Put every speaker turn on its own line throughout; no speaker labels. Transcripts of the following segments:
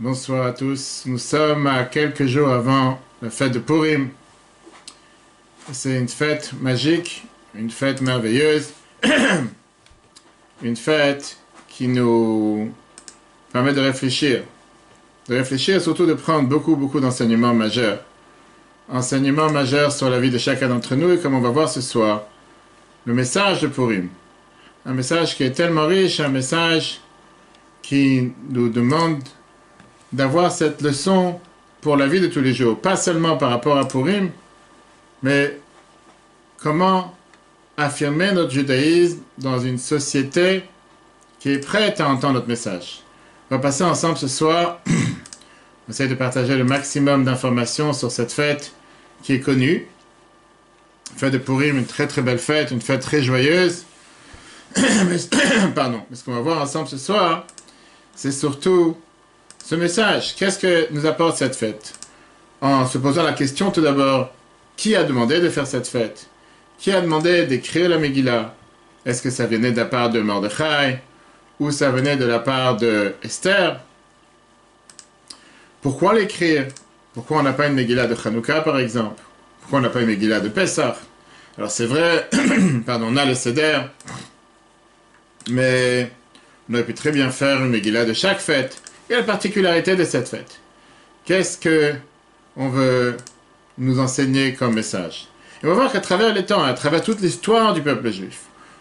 Bonsoir à tous. Nous sommes à quelques jours avant la fête de Purim. C'est une fête magique, une fête merveilleuse, une fête qui nous permet de réfléchir. De réfléchir et surtout de prendre beaucoup d'enseignements majeurs. Enseignements majeurs sur la vie de chacun d'entre nous et comme on va voir ce soir, le message de Purim. Un message qui est tellement riche, un message qui nous demande d'avoir cette leçon pour la vie de tous les jours. Pas seulement par rapport à Purim, mais comment affirmer notre judaïsme dans une société qui est prête à entendre notre message. On va passer ensemble ce soir. On essaie de partager le maximum d'informations sur cette fête qui est connue. Fête de Purim, une très belle fête, une fête très joyeuse. Mais ce qu'on va voir ensemble ce soir, c'est surtout ce message. Qu'est-ce que nous apporte cette fête? En se posant la question tout d'abord, qui a demandé de faire cette fête? Qui a demandé d'écrire la Megillah? Est-ce que ça venait de la part de Mordechai? Ou ça venait de la part de Esther? Pourquoi l'écrire? Pourquoi on n'a pas une Megillah de Hanouka par exemple? Pourquoi on n'a pas une Megillah de Pessah? Alors c'est vrai, on a le Seder, mais on aurait pu très bien faire une Megillah de chaque fête. Et la particularité de cette fête. Qu'est-ce que on veut nous enseigner comme message? Et on va voir qu'à travers les temps, à travers toute l'histoire du peuple juif,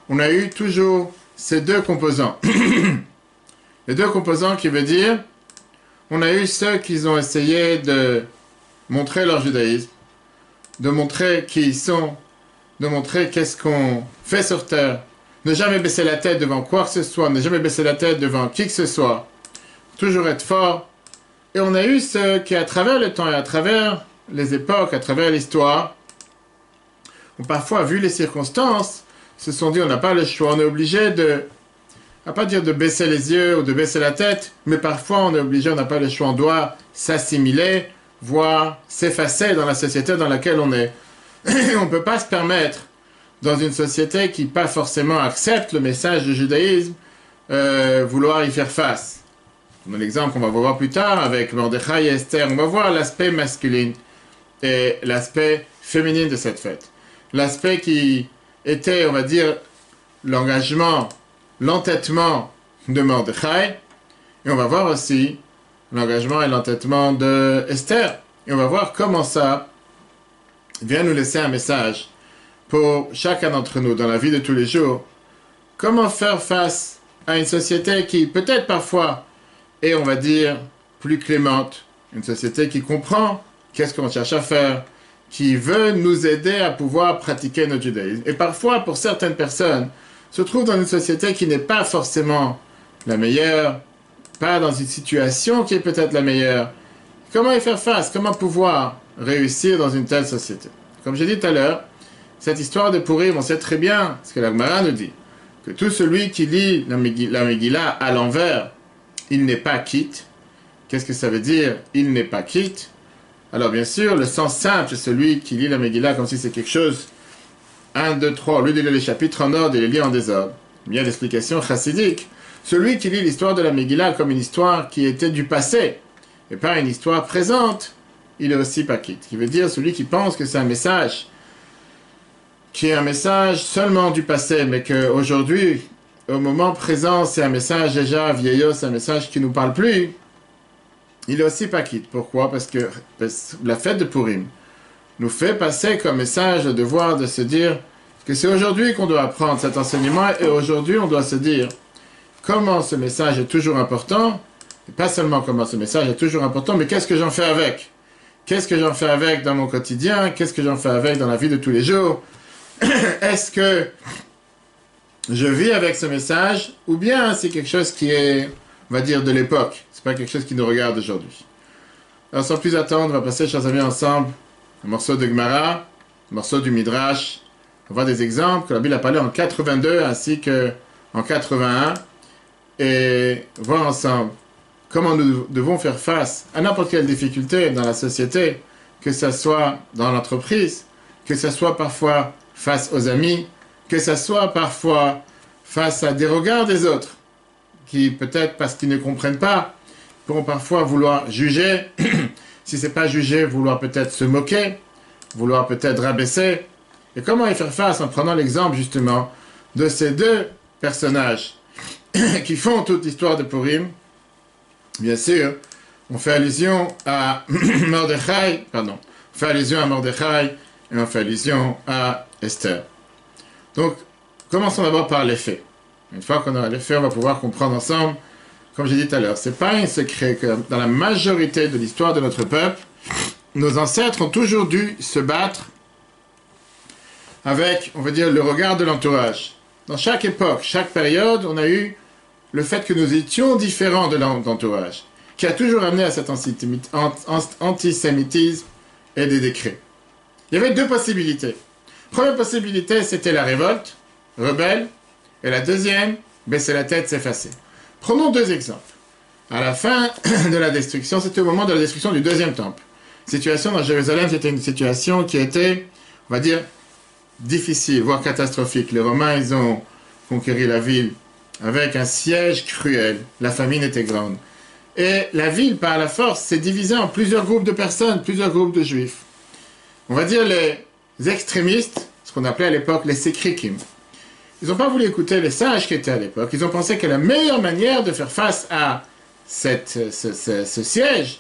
on a eu toujours ces deux composants. Les deux composants qui veut dire, on a eu ceux qui ont essayé de montrer leur judaïsme, de montrer qui ils sont, de montrer qu'est-ce qu'on fait sur terre, ne jamais baisser la tête devant quoi que ce soit, ne jamais baisser la tête devant qui que ce soit, toujours être fort. Et on a eu ceux qui, à travers le temps et à travers les époques, à travers l'histoire, ont parfois vu les circonstances, se sont dit on n'a pas le choix, on est obligé de, à pas dire de baisser les yeux ou de baisser la tête, mais parfois on est obligé, on n'a pas le choix, on doit s'assimiler, voire s'effacer dans la société dans laquelle on est. On ne peut pas se permettre, dans une société qui pas forcément accepte le message du judaïsme, vouloir y faire face. Dans l'exemple qu'on va voir plus tard avec Mordechai et Esther, on va voir l'aspect masculin et l'aspect féminin de cette fête. L'aspect qui était, on va dire, l'engagement, l'entêtement de Mordechai, et on va voir aussi l'engagement et l'entêtement de Esther. Et on va voir comment ça vient nous laisser un message pour chacun d'entre nous dans la vie de tous les jours. Comment faire face à une société qui peut-être parfois et on va dire plus clémente, une société qui comprend qu'est-ce qu'on cherche à faire, qui veut nous aider à pouvoir pratiquer notre judaïsme. Et parfois, pour certaines personnes, se trouve dans une société qui n'est pas forcément la meilleure, pas dans une situation qui est peut-être la meilleure. Comment y faire face? Comment pouvoir réussir dans une telle société? Comme j'ai dit tout à l'heure, cette histoire de Purim, on sait très bien ce que la Gemara nous dit, que tout celui qui lit la Megillah à l'envers, il n'est pas quitte. Qu'est-ce que ça veut dire? Il n'est pas quitte. Alors bien sûr, le sens simple, c'est celui qui lit la Megillah comme si c'est quelque chose. 1, 2, 3, au lieu de lire les chapitres en ordre, il les lit en désordre. Bien l'explication chassidique. Celui qui lit l'histoire de la Megillah comme une histoire qui était du passé, et pas une histoire présente, il est aussi pas quitte. Qui veut dire celui qui pense que c'est un message, qui est un message seulement du passé, mais qu'aujourd'hui, au moment présent, c'est un message déjà vieillot, c'est un message qui ne nous parle plus. Il est aussi pas quitte. Pourquoi? Parce que la fête de Purim nous fait passer comme message le devoir de se dire que c'est aujourd'hui qu'on doit apprendre cet enseignement et aujourd'hui on doit se dire comment ce message est toujours important, et pas seulement comment ce message est toujours important, mais qu'est-ce que j'en fais avec? Qu'est-ce que j'en fais avec dans mon quotidien? Qu'est-ce que j'en fais avec dans la vie de tous les jours? Est-ce que je vis avec ce message, ou bien c'est quelque chose qui est, on va dire, de l'époque. C'est pas quelque chose qui nous regarde aujourd'hui. Alors sans plus attendre, on va passer, chers amis, ensemble, un morceau de Gemara, un morceau du Midrash. On va voir des exemples que la Bible a parlé en 82 ainsi qu'en 81, et voir ensemble comment nous devons faire face à n'importe quelle difficulté dans la société, que ce soit dans l'entreprise, que ce soit parfois face aux amis, que ça soit parfois face à des regards des autres, qui peut-être parce qu'ils ne comprennent pas, pourront parfois vouloir juger, si ce n'est pas juger, vouloir peut-être se moquer, vouloir peut-être rabaisser. Et comment y faire face en prenant l'exemple justement de ces deux personnages qui font toute l'histoire de Purim. Bien sûr, on fait allusion à Mordechai, pardon, on fait allusion à Mordechai et on fait allusion à Esther. Donc, commençons d'abord par les faits. Une fois qu'on aura les faits, on va pouvoir comprendre ensemble, comme j'ai dit tout à l'heure, c'est pas un secret que dans la majorité de l'histoire de notre peuple, nos ancêtres ont toujours dû se battre avec, on va dire, le regard de l'entourage. Dans chaque époque, chaque période, on a eu le fait que nous étions différents de l'entourage, qui a toujours amené à cet antisémitisme et des décrets. Il y avait deux possibilités. Première possibilité, c'était la révolte, rebelle, et la deuxième, baisser la tête, s'effacer. Prenons deux exemples. À la fin de la destruction, c'était au moment de la destruction du deuxième temple. La situation dans Jérusalem, c'était une situation qui était, on va dire, difficile, voire catastrophique. Les Romains, ils ont conquéri la ville avec un siège cruel. La famine était grande. Et la ville, par la force, s'est divisée en plusieurs groupes de personnes, plusieurs groupes de juifs. On va dire les extrémistes, ce qu'on appelait à l'époque les sécrikim. Ils n'ont pas voulu écouter les sages qui étaient à l'époque. Ils ont pensé que la meilleure manière de faire face à ce siège,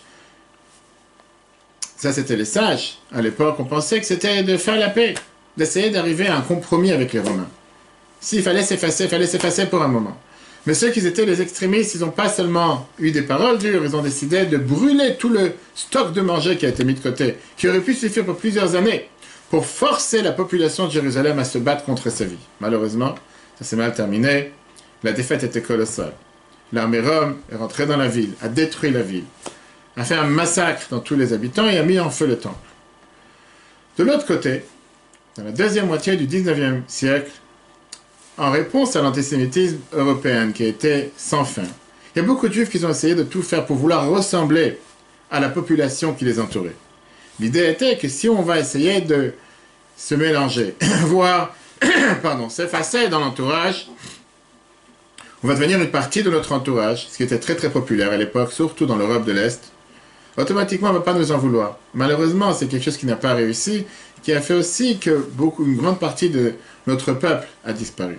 ça c'était les sages. À l'époque, on pensait que c'était de faire la paix, d'essayer d'arriver à un compromis avec les Romains. S'il fallait s'effacer, il fallait s'effacer pour un moment. Mais ceux qui étaient les extrémistes, ils n'ont pas seulement eu des paroles dures, ils ont décidé de brûler tout le stock de manger qui a été mis de côté, qui aurait pu suffire pour plusieurs années, pour forcer la population de Jérusalem à se battre contre sa vie. Malheureusement, ça s'est mal terminé. La défaite était colossale. L'armée Rome est rentrée dans la ville, a détruit la ville, a fait un massacre dans tous les habitants et a mis en feu le temple. De l'autre côté, dans la deuxième moitié du 19e siècle, en réponse à l'antisémitisme européen qui était sans fin, il y a beaucoup de juifs qui ont essayé de tout faire pour vouloir ressembler à la population qui les entourait. L'idée était que si on va essayer de se mélanger, voire s'effacer dans l'entourage, on va devenir une partie de notre entourage, ce qui était très très populaire à l'époque, surtout dans l'Europe de l'Est. Automatiquement, on ne va pas nous en vouloir. Malheureusement, c'est quelque chose qui n'a pas réussi, qui a fait aussi que une grande partie de notre peuple a disparu.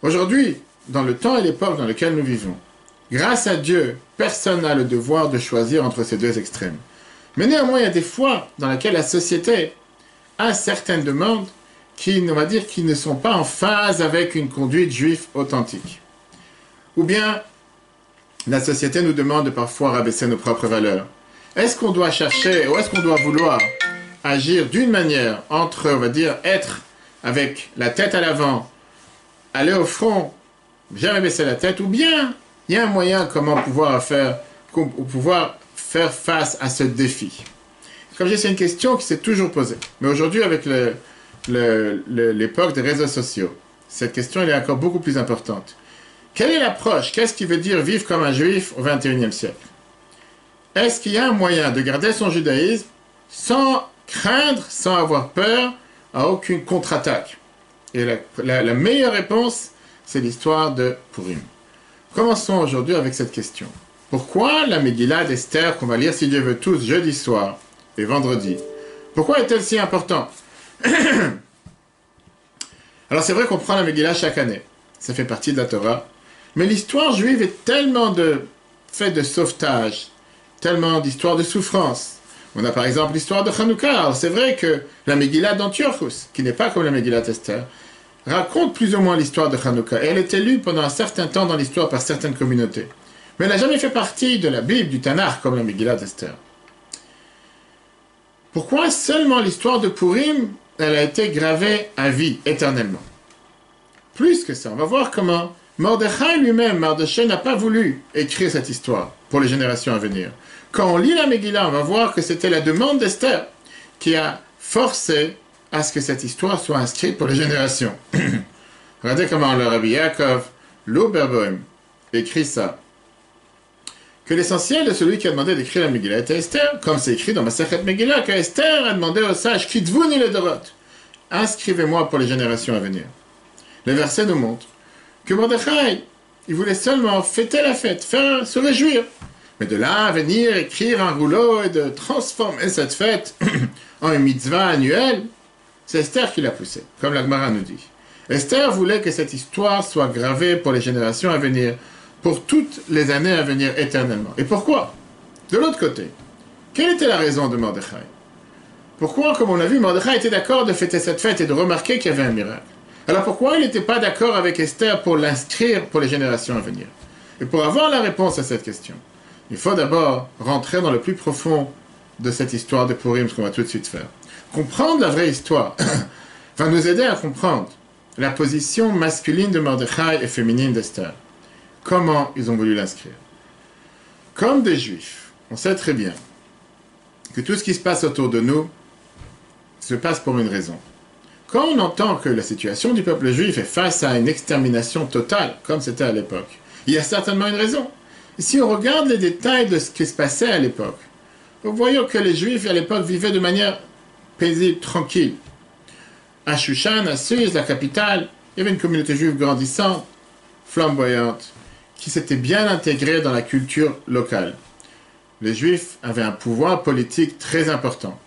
Aujourd'hui, dans le temps et l'époque dans lequel nous vivons, grâce à Dieu, personne n'a le devoir de choisir entre ces deux extrêmes. Mais néanmoins, il y a des fois dans lesquelles la société a certaines demandes qui, on va dire, qui ne sont pas en phase avec une conduite juive authentique. Ou bien, la société nous demande de parfois rabaisser nos propres valeurs. Est-ce qu'on doit chercher, ou est-ce qu'on doit vouloir agir d'une manière entre, on va dire, être avec la tête à l'avant, aller au front, jamais baisser la tête, ou bien il y a un moyen comment pouvoir faire face à ce défi. Comme je dis, c'est une question qui s'est toujours posée. Mais aujourd'hui, avec l'époque des réseaux sociaux, cette question elle est encore beaucoup plus importante. Quelle est l'approche? Qu'est-ce qui veut dire vivre comme un juif au XXIe siècle? Est-ce qu'il y a un moyen de garder son judaïsme sans craindre, sans avoir peur à aucune contre-attaque? Et la meilleure réponse, c'est l'histoire de Purim. Commençons aujourd'hui avec cette question. Pourquoi la Megillah d'Esther, qu'on va lire si Dieu veut tous jeudi soir et vendredi, pourquoi est-elle si importante? Alors c'est vrai qu'on prend la Megillah chaque année. Ça fait partie de la Torah. Mais l'histoire juive est tellement de faits de sauvetage, tellement d'histoires de souffrance. On a par exemple l'histoire de Hanouka. Alors c'est vrai que la Megillah d'Antiochus, qui n'est pas comme la Megillah d'Esther, raconte plus ou moins l'histoire de Hanouka. Et elle est lue pendant un certain temps dans l'histoire par certaines communautés. Mais elle n'a jamais fait partie de la Bible, du Tanakh, comme la Megillah d'Esther. Pourquoi seulement l'histoire de Purim, elle a été gravée à vie, éternellement? Plus que ça, on va voir comment Mordechai lui-même, Mardochée, n'a pas voulu écrire cette histoire pour les générations à venir. Quand on lit la Megillah, on va voir que c'était la demande d'Esther qui a forcé à ce que cette histoire soit inscrite pour les générations. Regardez comment le Rabbi Yaakov Luberboim écrit ça. Que l'essentiel de celui qui a demandé d'écrire la Megillah était Esther, comme c'est écrit dans Masechet Megillah, que Esther a demandé aux sages, Kitvuni le Dorot, inscrivez-moi pour les générations à venir. Le verset nous montre que Mordechai, il voulait seulement fêter la fête, se réjouir. Mais de là à venir écrire un rouleau et de transformer cette fête en une mitzvah annuelle, c'est Esther qui l'a poussé, comme la Gemara nous dit. Esther voulait que cette histoire soit gravée pour les générations à venir, pour toutes les années à venir éternellement. Et pourquoi? De l'autre côté, quelle était la raison de Mordechai? Pourquoi, comme on a vu, Mordechai était d'accord de fêter cette fête et de remarquer qu'il y avait un miracle? Alors pourquoi il n'était pas d'accord avec Esther pour l'inscrire pour les générations à venir? Et pour avoir la réponse à cette question, il faut d'abord rentrer dans le plus profond de cette histoire de Purim, ce qu'on va tout de suite faire. Comprendre la vraie histoire va nous aider à comprendre la position masculine de Mordechai et féminine d'Esther. Comment ils ont voulu l'inscrire? Comme des Juifs, on sait très bien que tout ce qui se passe autour de nous se passe pour une raison. Quand on entend que la situation du peuple juif est face à une extermination totale, comme c'était à l'époque, il y a certainement une raison. Et si on regarde les détails de ce qui se passait à l'époque, nous voyons que les Juifs à l'époque vivaient de manière paisible, tranquille. À Shushan, à Suse, la capitale, il y avait une communauté juive grandissante, flamboyante, qui s'était bien intégrée dans la culture locale. Les Juifs avaient un pouvoir politique très important.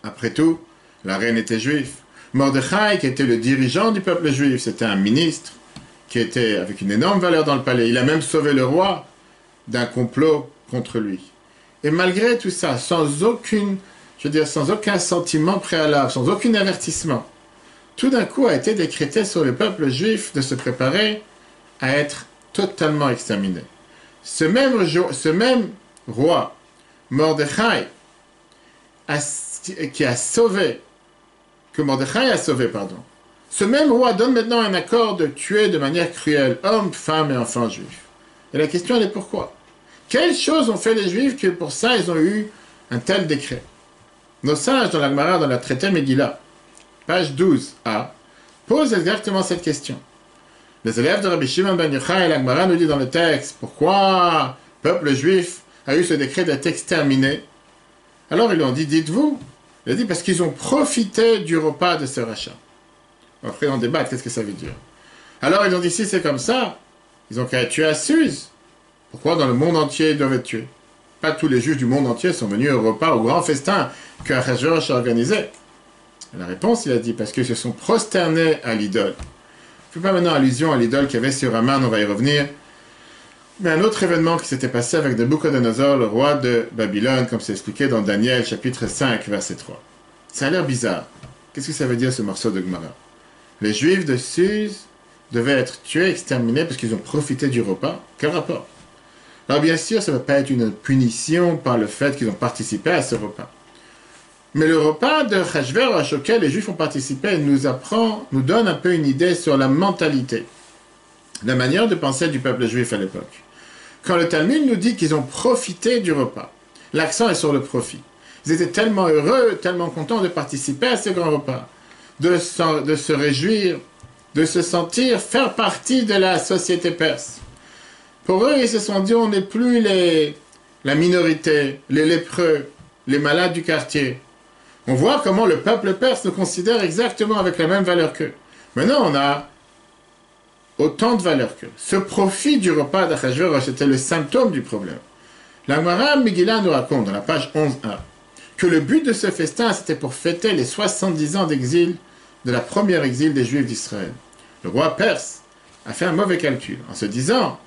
Après tout, la reine était juive. Mordechai, qui était le dirigeant du peuple juif, c'était un ministre qui était avec une énorme valeur dans le palais. Il a même sauvé le roi d'un complot contre lui. Et malgré tout ça, sans aucun sentiment préalable, sans aucun avertissement, tout d'un coup a été décrété sur le peuple juif de se préparer à être totalement exterminé. Ce même roi, Mordechai, que Mordechai a sauvé, ce même roi donne maintenant un accord de tuer de manière cruelle hommes, femmes et enfants juifs. Et la question elle est pourquoi? Quelles choses ont fait les Juifs que pour ça ils ont eu un tel décret? Nos sages dans la Gemara, dans la traité Megillah, page 12a, posent exactement cette question. Les élèves de Rabbi Shimon ben Yochai et la Gemara nous dit dans le texte pourquoi le peuple juif a eu ce décret d'être exterminé. Alors ils lui ont dit, dites-vous. Il a dit parce qu'ils ont profité du repas de ce rachat. Après on débat, qu'est-ce que ça veut dire? Alors ils ont dit si c'est comme ça, ils ont qu'à être tués à Suse. Pourquoi dans le monde entier ils doivent être tués? Pas tous les juifs du monde entier sont venus au repas, au grand festin que Achashverosh a organisé. La réponse, il a dit, parce qu'ils se sont prosternés à l'idole. Je ne fais pas maintenant allusion à l'idole qu'il y avait sur Aman, on va y revenir. Mais un autre événement qui s'était passé avec Nabuchodonosor, le roi de Babylone, comme c'est expliqué dans Daniel, chapitre 5, verset 3. Ça a l'air bizarre. Qu'est-ce que ça veut dire ce morceau de Gemara? Les juifs de Suse devaient être tués, exterminés, parce qu'ils ont profité du repas. Quel rapport? Alors bien sûr, ça ne va pas être une punition par le fait qu'ils ont participé à ce repas. Mais le repas de Achashverosh auquel les Juifs ont participé nous donne un peu une idée sur la mentalité, la manière de penser du peuple juif à l'époque. Quand le Talmud nous dit qu'ils ont profité du repas, l'accent est sur le profit. Ils étaient tellement heureux, tellement contents de participer à ce grand repas, de se réjouir, de se sentir faire partie de la société perse. Pour eux, ils se sont dit, on n'est plus la minorité, les lépreux, les malades du quartier. On voit comment le peuple perse nous considère exactement avec la même valeur qu'eux. Maintenant, on a autant de valeur qu'eux. Ce profit du repas d'Achashverosh, c'était le symptôme du problème. La Gemara Megillah nous raconte, dans la page 11a, que le but de ce festin, c'était pour fêter les 70 ans d'exil, de la première exil des Juifs d'Israël. Le roi perse a fait un mauvais calcul, en se disant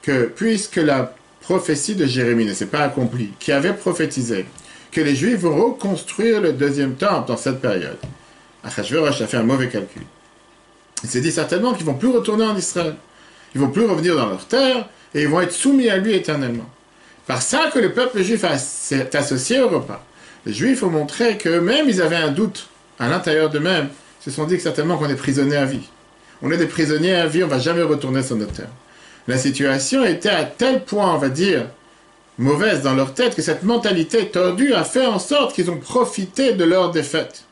que, puisque la prophétie de Jérémie ne s'est pas accomplie, qui avait prophétisé que les Juifs vont reconstruire le deuxième temple dans cette période, Achashverosh a fait un mauvais calcul. Il s'est dit certainement qu'ils ne vont plus retourner en Israël. Ils ne vont plus revenir dans leur terre et ils vont être soumis à lui éternellement. Par ça que le peuple juif s'est associé au repas. Les Juifs ont montré qu'eux-mêmes, ils avaient un doute à l'intérieur d'eux-mêmes. Ils se sont dit que certainement qu'on est prisonniers à vie. On est des prisonniers à vie, on ne va jamais retourner sur notre terre. La situation était à tel point, on va dire, mauvaise dans leur tête, que cette mentalité tordue a fait en sorte qu'ils ont profité de leur défaite.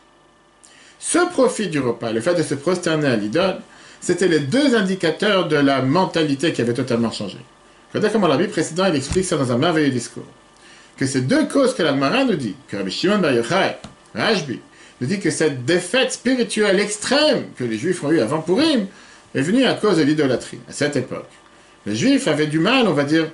Ce profit du repas, le fait de se prosterner à l'idole, c'était les deux indicateurs de la mentalité qui avait totalement changé. Regardez comment la Bible précédente, il explique ça dans un merveilleux discours. Que ces deux causes que la Gemara nous dit, que Rabbi Shimon ben Yochai, Rashbi, nous dit que cette défaite spirituelle extrême que les Juifs ont eue avant Purim est venue à cause de l'idolâtrie, à cette époque. Les Juifs avaient du mal, on va dire,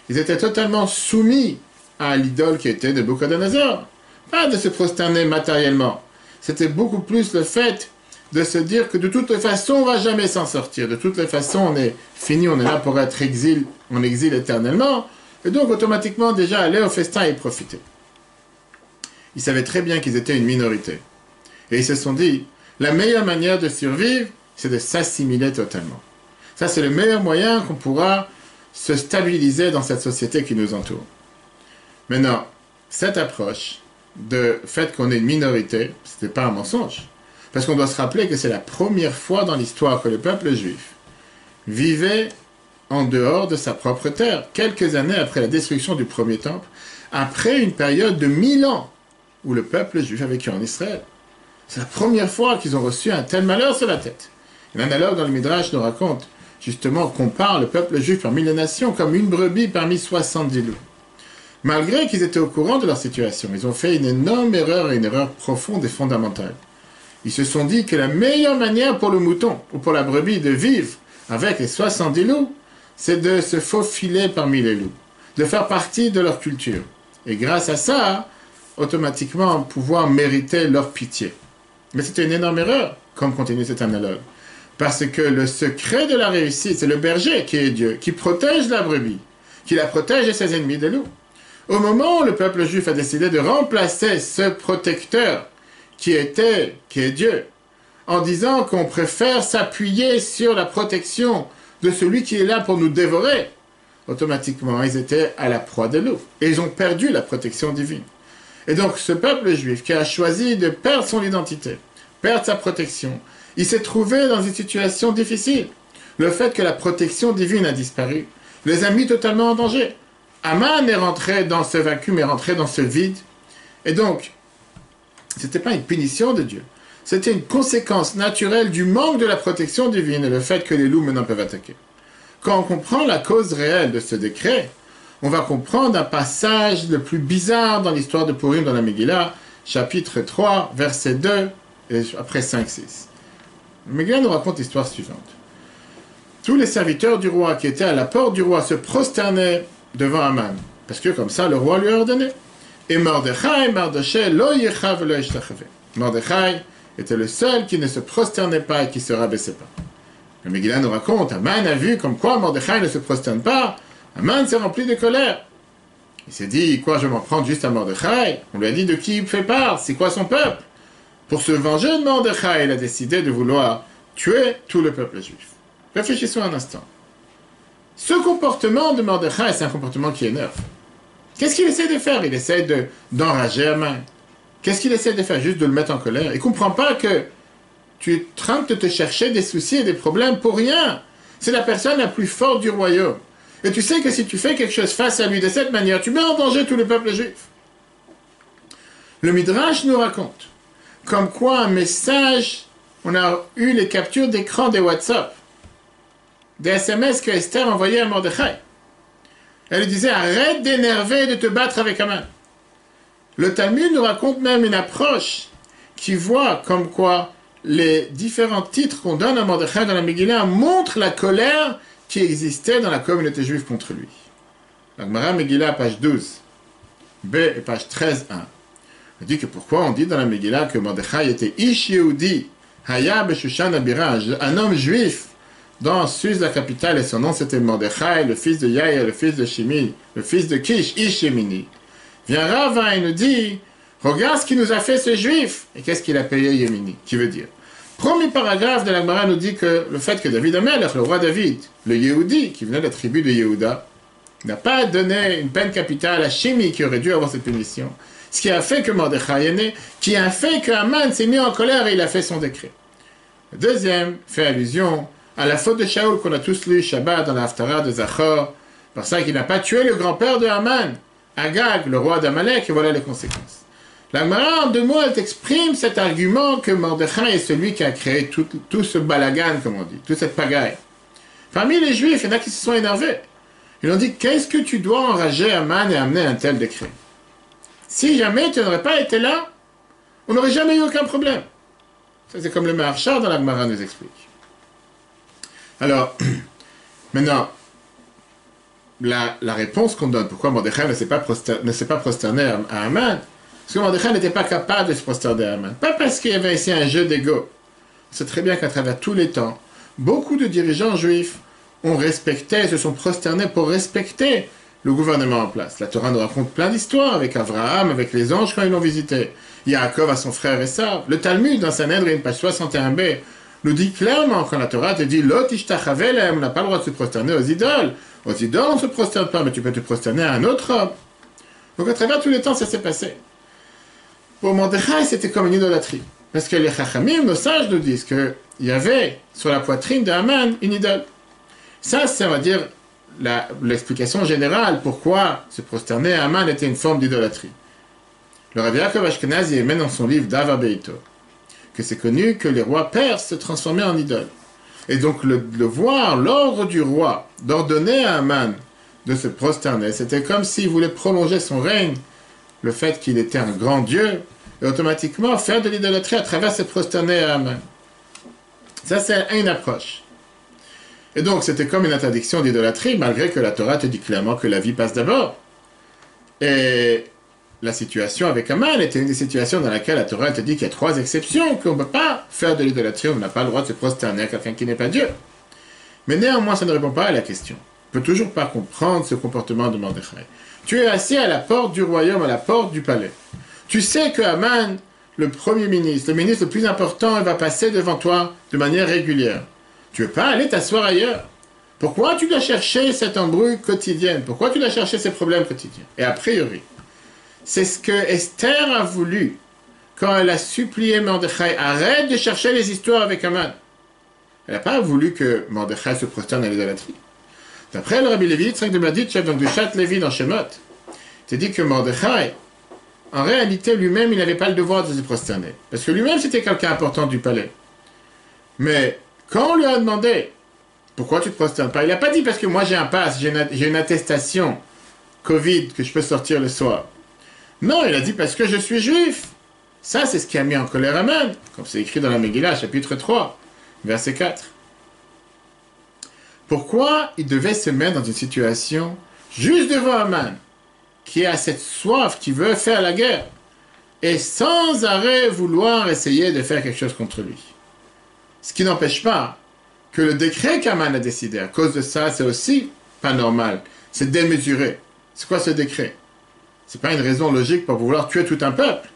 Ils étaient totalement soumis à l'idole qui était de Nabuchodonosor. Pas de se prosterner matériellement. C'était beaucoup plus le fait de se dire que de toutes les façons, on ne va jamais s'en sortir. De toutes les façons, on est fini, on est là pour être en exil éternellement. Et donc, automatiquement, déjà, aller au festin et profiter. Ils savaient très bien qu'ils étaient une minorité. Et ils se sont dit, la meilleure manière de survivre, c'est de s'assimiler totalement. Ça, c'est le meilleur moyen qu'on pourra se stabiliser dans cette société qui nous entoure. Maintenant, cette approche de fait qu'on est une minorité, ce n'était pas un mensonge. Parce qu'on doit se rappeler que c'est la première fois dans l'histoire que le peuple juif vivait en dehors de sa propre terre, quelques années après la destruction du premier temple, après une période de 1000 ans où le peuple juif a vécu en Israël. C'est la première fois qu'ils ont reçu un tel malheur sur la tête. Et l'analogue dans le Midrash nous raconte justement qu'on compare le peuple juif parmi les nations comme une brebis parmi 70 loups. Malgré qu'ils étaient au courant de leur situation, ils ont fait une énorme erreur et une erreur profonde et fondamentale. Ils se sont dit que la meilleure manière pour le mouton ou pour la brebis de vivre avec les 70 loups, c'est de se faufiler parmi les loups, de faire partie de leur culture. Et grâce à ça, automatiquement pouvoir mériter leur pitié. Mais c'était une énorme erreur, comme continue cet analogue. Parce que le secret de la réussite, c'est le berger qui est Dieu, qui protège la brebis, qui la protège de ses ennemis des loups. Au moment où le peuple juif a décidé de remplacer ce protecteur qui est Dieu, en disant qu'on préfère s'appuyer sur la protection de celui qui est là pour nous dévorer, automatiquement, ils étaient à la proie des loups. Et ils ont perdu la protection divine. Et donc, ce peuple juif qui a choisi de perdre son identité, perdre sa protection, il s'est trouvé dans une situation difficile. Le fait que la protection divine a disparu les a mis totalement en danger. Aman est rentré dans ce vacuum, est rentré dans ce vide. Et donc, ce n'était pas une punition de Dieu. C'était une conséquence naturelle du manque de la protection divine et le fait que les loups maintenant peuvent attaquer. Quand on comprend la cause réelle de ce décret, on va comprendre un passage le plus bizarre dans l'histoire de Purim dans la Megillah, chapitre 3, verset 2, et après 5-6. La Megillah nous raconte l'histoire suivante. Tous les serviteurs du roi qui étaient à la porte du roi se prosternaient devant Aman, parce que comme ça le roi lui a ordonné. Et Mordechai, Mardoché, lo yechav lo yishtachave. Mordechai était le seul qui ne se prosternait pas et qui se rabaissait pas. Le Megillah nous raconte, Aman a vu comme quoi Mordechai ne se prosterne pas. Aman s'est rempli de colère. Il s'est dit, quoi, je vais m'en prendre juste à Mordechai? On lui a dit de qui il fait part, c'est quoi son peuple? Pour se venger de Mordechai, il a décidé de vouloir tuer tout le peuple juif. Réfléchissons un instant. Ce comportement de Mordechai, c'est un comportement qui énerve. Qu'est-ce qu'il essaie de faire? Il essaie d'enrager Aman. Qu'est-ce qu'il essaie de faire? Juste de le mettre en colère. Il ne comprend pas que tu es en train de te chercher des soucis et des problèmes pour rien. C'est la personne la plus forte du royaume. Et tu sais que si tu fais quelque chose face à lui de cette manière, tu mets en danger tout le peuple juif. Le Midrash nous raconte comme quoi un message, on a eu les captures d'écran des WhatsApp, des SMS que Esther envoyait à Mordechai. Elle lui disait, arrête d'énerver et de te battre avec Aman. Le Talmud nous raconte même une approche qui voit comme quoi les différents titres qu'on donne à Mordechai dans la Megillah montrent la colère qui existait dans la communauté juive contre lui. La Gemara Megillah, page 12, B et page 13.1. On dit que pourquoi on dit dans la Megillah que Mordechai était Ish Yehudi, Haya Beshushan Abira, un homme juif dans Suse, la capitale, et son nom c'était Mordechai, le fils de Yair, le fils de Shimi, le fils de Kish, Ish Yemini. Vient Rava et nous dit, regarde ce qu'il nous a fait ce juif. Et qu'est-ce qu'il a payé Yemini? Qui veut dire? Premier paragraphe de la Gemara nous dit que le fait que David Amelech, le roi David, le Yehudi, qui venait de la tribu de Yehuda, n'a pas donné une peine capitale à Shimi qui aurait dû avoir cette punition. Ce qui a fait que Mordechai est né, qui a fait que Aman s'est mis en colère et il a fait son décret. Le deuxième fait allusion à la faute de Shaoul qu'on a tous lu Shabbat dans la Haftarah de Zachor, par ça qu'il n'a pas tué le grand-père de Aman, Agag, le roi d'Amalek, et voilà les conséquences. La Gemara, en deux mots, elle t'exprime cet argument que Mordechai est celui qui a créé tout ce balagan, comme on dit, toute cette pagaille. Parmi les Juifs, il y en a qui se sont énervés. Ils ont dit, qu'est-ce que tu dois enrager Aman et amener un tel décret? Si jamais tu n'aurais pas été là, on n'aurait jamais eu aucun problème. Ça, c'est comme le Maharshar dans la Gemara nous explique. Alors, maintenant, la réponse qu'on donne, pourquoi Mordechai ne s'est pas prosterné à Haman, parce que Mordechai n'était pas capable de se prosterner à Haman. Pas parce qu'il y avait ici un jeu d'ego. On sait très bien qu'à travers tous les temps, beaucoup de dirigeants juifs ont respecté, se sont prosternés pour respecter le gouvernement en place. La Torah nous raconte plein d'histoires avec Abraham, avec les anges quand ils l'ont visité. Yaakov à son frère Esav. Le Talmud, dans Sanhedrin, page 61b, nous dit clairement, quand la Torah te dit « Lot ishtachaveh, on n'a pas le droit de se prosterner aux idoles. Aux idoles, on ne se prosterne pas, mais tu peux te prosterner à un autre homme. » Donc à travers tous les temps, ça s'est passé. Pour Mordechai, c'était comme une idolâtrie. Parce que les Chachamim, nos sages, nous disent qu'il y avait sur la poitrine de Haman une idole. Ça, on va dire, l'explication générale pourquoi se prosterner à Haman était une forme d'idolâtrie. Le Rav Yaakov Ashkenazi met dans son livre Dava Beito que c'est connu que les rois perses se transformaient en idoles. Et donc le voir, l'ordre du roi d'ordonner à Haman de se prosterner, c'était comme s'il voulait prolonger son règne, le fait qu'il était un grand dieu, et automatiquement faire de l'idolâtrie à travers se prosterner à Haman. Ça, c'est une approche. Et donc, c'était comme une interdiction d'idolâtrie, malgré que la Torah te dit clairement que la vie passe d'abord. Et la situation avec Haman était une des situations dans laquelle la Torah te dit qu'il y a 3 exceptions, qu'on ne peut pas faire de l'idolâtrie, on n'a pas le droit de se prosterner à quelqu'un qui n'est pas Dieu. Mais néanmoins, ça ne répond pas à la question. On ne peut toujours pas comprendre ce comportement de Mordechai. Tu es assis à la porte du royaume, à la porte du palais. Tu sais que Haman, le premier ministre, le ministre le plus important, il va passer devant toi de manière régulière. Tu ne veux pas aller t'asseoir ailleurs. Pourquoi tu dois chercher cette embrouille quotidienne? Pourquoi tu dois chercher ces problèmes quotidiens? Et a priori, c'est ce que Esther a voulu quand elle a supplié Mordechai, arrête de chercher les histoires avec Haman. Elle n'a pas voulu que Mordechai se prosterne à l'idolâtrie. D'après le Rabbi Lévi Yitzhak de Mladitchev, donc du Chat Lévi dans Shemot, il dit que Mordechai, en réalité, lui-même, il n'avait pas le devoir de se prosterner. Parce que lui-même, c'était quelqu'un important du palais. Mais quand on lui a demandé pourquoi tu ne te prosternes pas, il n'a pas dit parce que moi j'ai un pass, j'ai une attestation Covid que je peux sortir le soir. Non, il a dit parce que je suis juif. Ça, c'est ce qui a mis en colère Haman, comme c'est écrit dans la Megillah, chapitre 3, verset 4. Pourquoi il devait se mettre dans une situation juste devant Haman, qui a cette soif, qui veut faire la guerre, et sans arrêt vouloir essayer de faire quelque chose contre lui? Ce qui n'empêche pas que le décret qu'Haman a décidé, à cause de ça, c'est aussi pas normal. C'est démesuré. C'est quoi ce décret? C'est pas une raison logique pour vouloir tuer tout un peuple.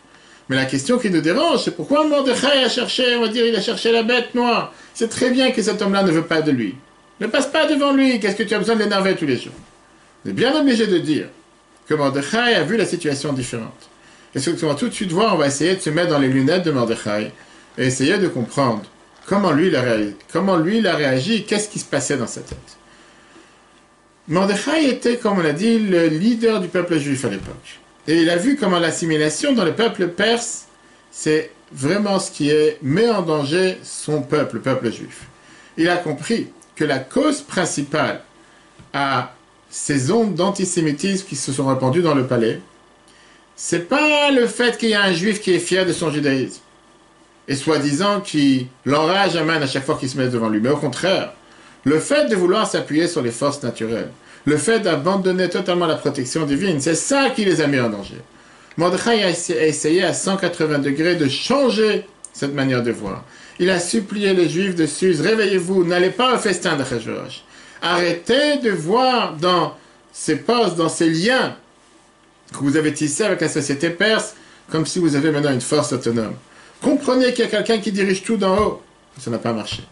Mais la question qui nous dérange, c'est pourquoi Mordechai a cherché, on va dire, il a cherché la bête noire. C'est très bien que cet homme-là ne veut pas de lui. Ne passe pas devant lui. Qu'est-ce que tu as besoin de l'énerver tous les jours? On est bien obligé de dire que Mordechai a vu la situation différente. Et ce qu'on va tout de suite voir, on va essayer de se mettre dans les lunettes de Mordechai et essayer de comprendre comment lui il a réagi, qu'est-ce qui se passait dans sa tête. Mordechai était, comme on l'a dit, le leader du peuple juif à l'époque. Et il a vu comment l'assimilation dans le peuple perse, c'est vraiment ce qui met en danger son peuple, le peuple juif. Il a compris que la cause principale à ces ondes d'antisémitisme qui se sont répandues dans le palais, c'est pas le fait qu'il y a un juif qui est fier de son judaïsme, et soi-disant qui l'enrage Haman à chaque fois qu'il se met devant lui. Mais au contraire, le fait de vouloir s'appuyer sur les forces naturelles, le fait d'abandonner totalement la protection divine, c'est ça qui les a mis en danger. Mordechai a essayé à 180 degrés de changer cette manière de voir. Il a supplié les Juifs de Suse, réveillez-vous, n'allez pas au festin d'Achashverosh. Arrêtez de voir dans ces postes, dans ces liens que vous avez tissés avec la société perse, comme si vous avez maintenant une force autonome. Comprenez qu'il y a quelqu'un qui dirige tout d'en haut. Ça n'a pas marché.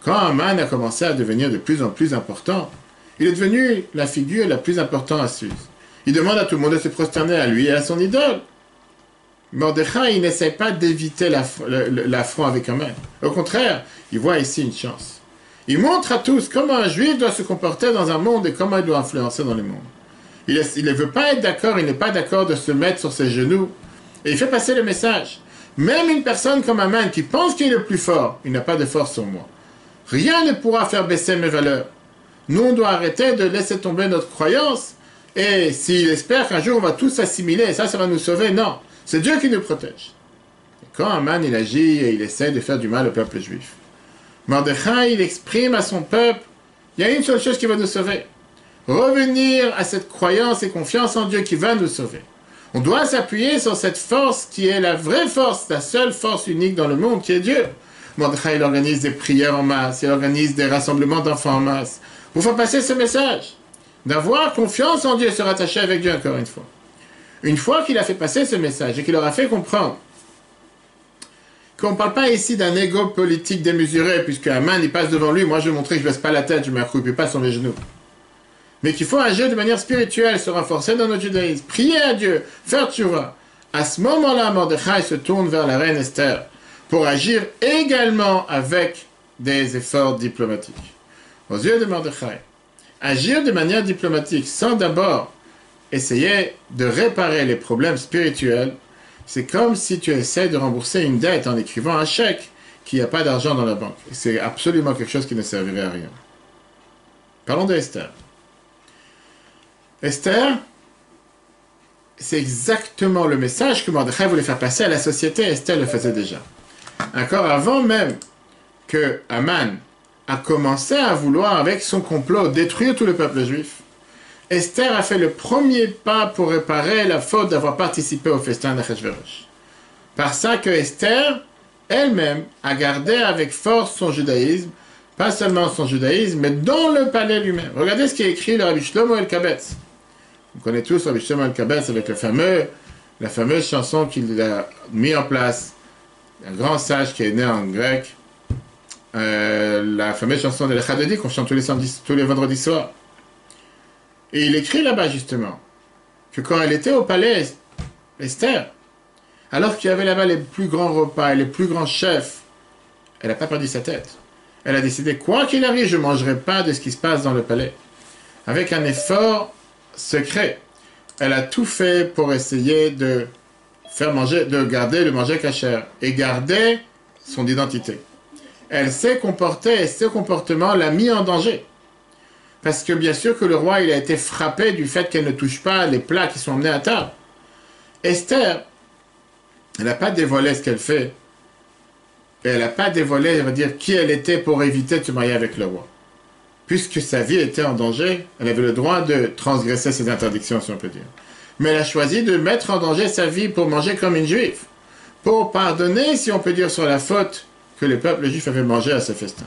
Quand Haman a commencé à devenir de plus en plus important, il est devenu la figure la plus importante à Suse. Il demande à tout le monde de se prosterner à lui et à son idole. Mordechai, il n'essaie pas d'éviter l'affront avec Haman. Au contraire, il voit ici une chance. Il montre à tous comment un juif doit se comporter dans un monde et comment il doit influencer dans le monde. Il ne veut pas être d'accord, il n'est pas d'accord de se mettre sur ses genoux. Et il fait passer le message. Même une personne comme Haman qui pense qu'il est le plus fort, il n'a pas de force sur moi. Rien ne pourra faire baisser mes valeurs. Nous, on doit arrêter de laisser tomber notre croyance. Et s'il espère qu'un jour on va tous s'assimiler et ça va nous sauver, non. C'est Dieu qui nous protège. Et quand Haman, il agit et il essaie de faire du mal au peuple juif, Mordechai, il exprime à son peuple, il y a une seule chose qui va nous sauver. revenir à cette croyance et confiance en Dieu qui va nous sauver. On doit s'appuyer sur cette force qui est la vraie force, la seule force unique dans le monde, qui est Dieu. Mordechai, il organise des prières en masse, il organise des rassemblements d'enfants en masse, pour faire passer ce message, d'avoir confiance en Dieu et se rattacher avec Dieu encore une fois. Une fois qu'il a fait passer ce message et qu'il leur a fait comprendre qu'on ne parle pas ici d'un ego politique démesuré, puisque Haman, il passe devant lui, moi je vais montrer que je ne baisse pas la tête, je m'accroupis pas sur mes genoux. Mais qu'il faut agir de manière spirituelle, se renforcer dans notre judaïsme, prier à Dieu, faire tchouva. À ce moment-là, Mordechai se tourne vers la reine Esther pour agir également avec des efforts diplomatiques. Aux yeux de Mordechai, agir de manière diplomatique sans d'abord essayer de réparer les problèmes spirituels, c'est comme si tu essaies de rembourser une dette en écrivant un chèque qu'il n'y a pas d'argent dans la banque. C'est absolument quelque chose qui ne servirait à rien. Parlons d'Esther. Esther, c'est exactement le message que Mordechai voulait faire passer à la société. Esther le faisait déjà. Encore avant même que Haman a commencé à vouloir, avec son complot, détruire tout le peuple juif, Esther a fait le premier pas pour réparer la faute d'avoir participé au festin d'Achashverosh. Par ça que Esther, elle-même, a gardé avec force son judaïsme, pas seulement son judaïsme, mais dans le palais lui-même. Regardez ce qui est écrit le Rabbi Shlomo El-Kabetz. On connaît tous Rabbi Shlomo El-Kabetz avec la fameuse chanson qu'il a mis en place, un grand sage qui est né en grec, la fameuse chanson de l'Echadodi qu'on chante tous les vendredis soirs. Et il écrit là-bas justement que quand elle était au palais, Esther, alors qu'il y avait là-bas les plus grands repas et les plus grands chefs, elle n'a pas perdu sa tête. Elle a décidé, quoi qu'il arrive, je ne mangerai pas de ce qui se passe dans le palais. Avec un effort secret, elle a tout fait pour essayer de faire manger, de garder le manger cachère et garder son identité. Elle s'est comportée et ce comportement l'a mis en danger. Parce que bien sûr que le roi, il a été frappé du fait qu'elle ne touche pas les plats qui sont emmenés à table. Esther, elle n'a pas dévoilé ce qu'elle fait. Et elle n'a pas dévoilé, on va dire, qui elle était pour éviter de se marier avec le roi. Puisque sa vie était en danger, elle avait le droit de transgresser ses interdictions, si on peut dire. Mais elle a choisi de mettre en danger sa vie pour manger comme une juive. Pour pardonner, si on peut dire, sur la faute que le peuple juif avait mangé à ce festin.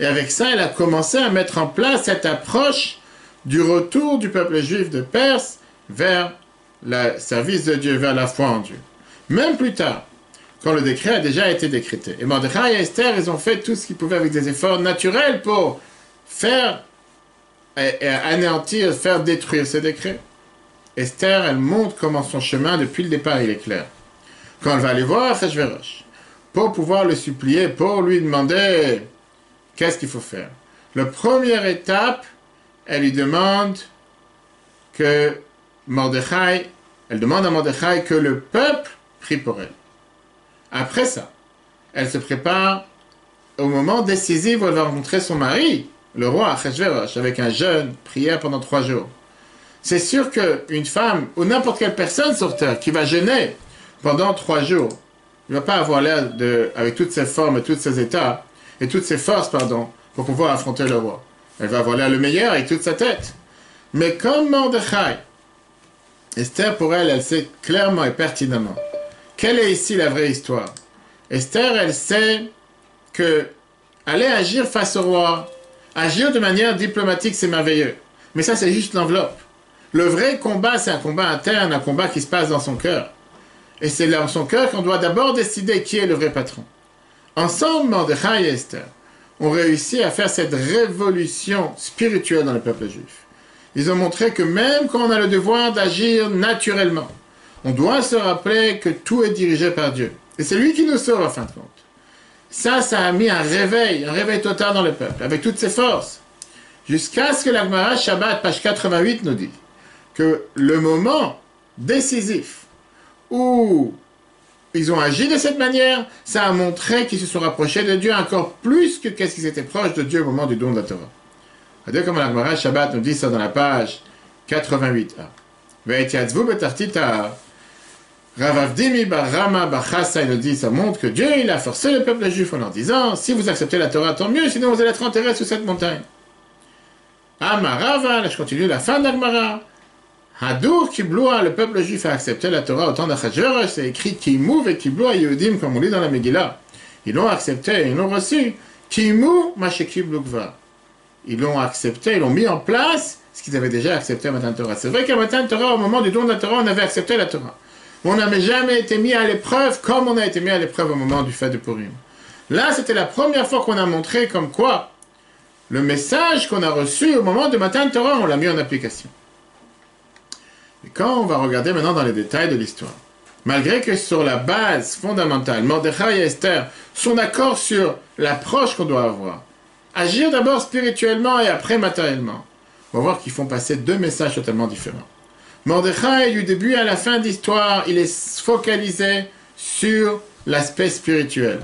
Et avec ça, elle a commencé à mettre en place cette approche du retour du peuple juif de Perse vers le service de Dieu, vers la foi en Dieu. Même plus tard, quand le décret a déjà été décrété. Et Mordechai et Esther, ils ont fait tout ce qu'ils pouvaient avec des efforts naturels pour faire et anéantir, faire détruire ces décrets. Esther, elle montre comment son chemin, depuis le départ, il est clair. Quand elle va aller voir Achashverosh, pour pouvoir le supplier, pour lui demander qu'est-ce qu'il faut faire. La première étape, elle lui demande que Mordechai, elle demande à Mordechai que le peuple prie pour elle. Après ça, elle se prépare au moment décisif où elle va rencontrer son mari, le roi Achashverosh, avec un jeûne, prière pendant 3 jours. C'est sûr qu'une femme, ou n'importe quelle personne sur terre, qui va jeûner pendant 3 jours, ne va pas avoir l'air avec toutes ses formes et tous ses états, et toutes ses forces, pour pouvoir affronter le roi. Elle va avoir l'air le meilleur avec toute sa tête. Mais comme Mordechai, Esther, pour elle, elle sait clairement et pertinemment quelle est ici la vraie histoire. Esther, elle sait que aller agir face au roi, agir de manière diplomatique, c'est merveilleux. Mais ça, c'est juste l'enveloppe. Le vrai combat, c'est un combat interne, un combat qui se passe dans son cœur. Et c'est dans son cœur qu'on doit d'abord décider qui est le vrai patron. Ensemble, Mordechai et Esther ont réussi à faire cette révolution spirituelle dans le peuple juif. Ils ont montré que même quand on a le devoir d'agir naturellement, on doit se rappeler que tout est dirigé par Dieu. Et c'est lui qui nous sauve en fin de compte. Ça a mis un réveil total dans le peuple, avec toutes ses forces. Jusqu'à ce que la Gemara Shabbat, page 88, nous dit que le moment décisif où ils ont agi de cette manière, ça a montré qu'ils se sont rapprochés de Dieu encore plus que qu'est-ce qu'ils étaient proches de Dieu au moment du don de la Torah. Regardez comment la Gemara Shabbat nous dit ça dans la page 88a. Ve'etiatzvu betartita Rav Avdimi bar Rama bar Chassa, il nous dit, ça montre que Dieu, il a forcé le peuple juif en leur disant, si vous acceptez la Torah, tant mieux, sinon vous allez être enterrés sous cette montagne. Amarava, là je continue la fin d'Agmara. Hadour Kibloua, le peuple juif a accepté la Torah au temps d'Achashverosh, c'est écrit Kimou et Kibloua Yehudim, comme on lit dans la Megillah. Ils l'ont accepté, ils l'ont reçu. Kimou Mashekibloukva. Ils l'ont accepté, ils l'ont mis en place ce qu'ils avaient déjà accepté à Matan Torah. C'est vrai qu'à Matan Torah, au moment du don de la Torah, on avait accepté la Torah. On n'avait jamais été mis à l'épreuve comme on a été mis à l'épreuve au moment du fête de Purim. Là, c'était la première fois qu'on a montré comme quoi le message qu'on a reçu au moment de Matan Torah, on l'a mis en application. Et quand on va regarder maintenant dans les détails de l'histoire, malgré que sur la base fondamentale, Mordechai et Esther sont d'accord sur l'approche qu'on doit avoir, agir d'abord spirituellement et après matériellement, on va voir qu'ils font passer deux messages totalement différents. Mordechai, du début à la fin de l'histoire, il est focalisé sur l'aspect spirituel.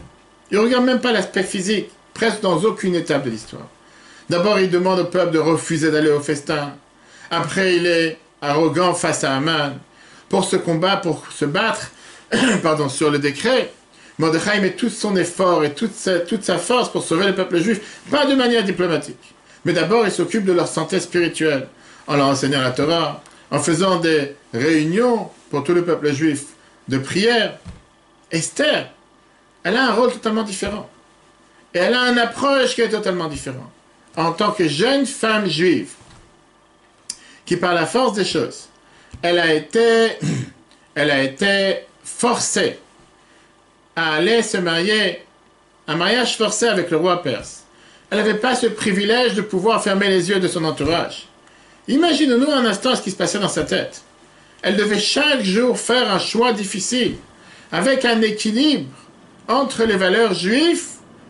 Il ne regarde même pas l'aspect physique, presque dans aucune étape de l'histoire. D'abord, il demande au peuple de refuser d'aller au festin. Après, il est arrogant face à Haman. Pour se combattre, pour se battre sur le décret, Mordechai met tout son effort et toute sa force pour sauver le peuple juif, pas de manière diplomatique. Mais d'abord, il s'occupe de leur santé spirituelle, en leur enseignant la Torah, en faisant des réunions pour tout le peuple juif de prière. Esther, elle a un rôle totalement différent. Et elle a une approche qui est totalement différente. En tant que jeune femme juive, qui par la force des choses, elle a été forcée à aller se marier, un mariage forcé avec le roi perse. Elle n'avait pas ce privilège de pouvoir fermer les yeux de son entourage. Imaginez-nous un instant ce qui se passait dans sa tête. Elle devait chaque jour faire un choix difficile, avec un équilibre entre les valeurs juives,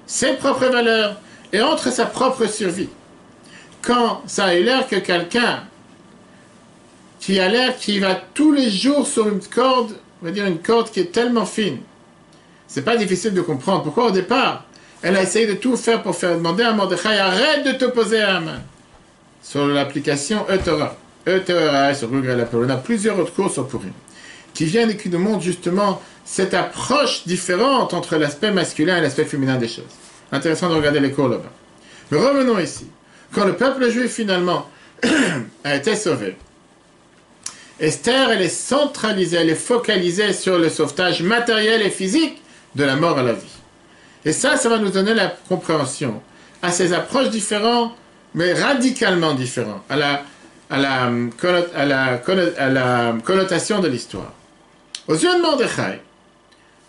ses propres valeurs, et entre sa propre survie. Quand ça a eu l'air que quelqu'un qui va tous les jours sur une corde, on va dire une corde qui est tellement fine, c'est pas difficile de comprendre. Pourquoi au départ, elle a essayé de tout faire pour faire demander à Mordechai, arrête de t'opposer à Haman. Sur l'application E-Torah, sur Google Apple, on a plusieurs autres cours sur Purim, qui viennent et qui nous montrent justement cette approche différente entre l'aspect masculin et l'aspect féminin des choses. Intéressant de regarder les cours là-bas. Mais revenons ici. Quand le peuple juif finalement a été sauvé, Esther, elle est centralisée, elle est focalisée sur le sauvetage matériel et physique de la mort à la vie. Et ça va nous donner la compréhension à ces approches différentes, mais radicalement différentes, à la connotation de l'histoire. Aux yeux de Mordechai,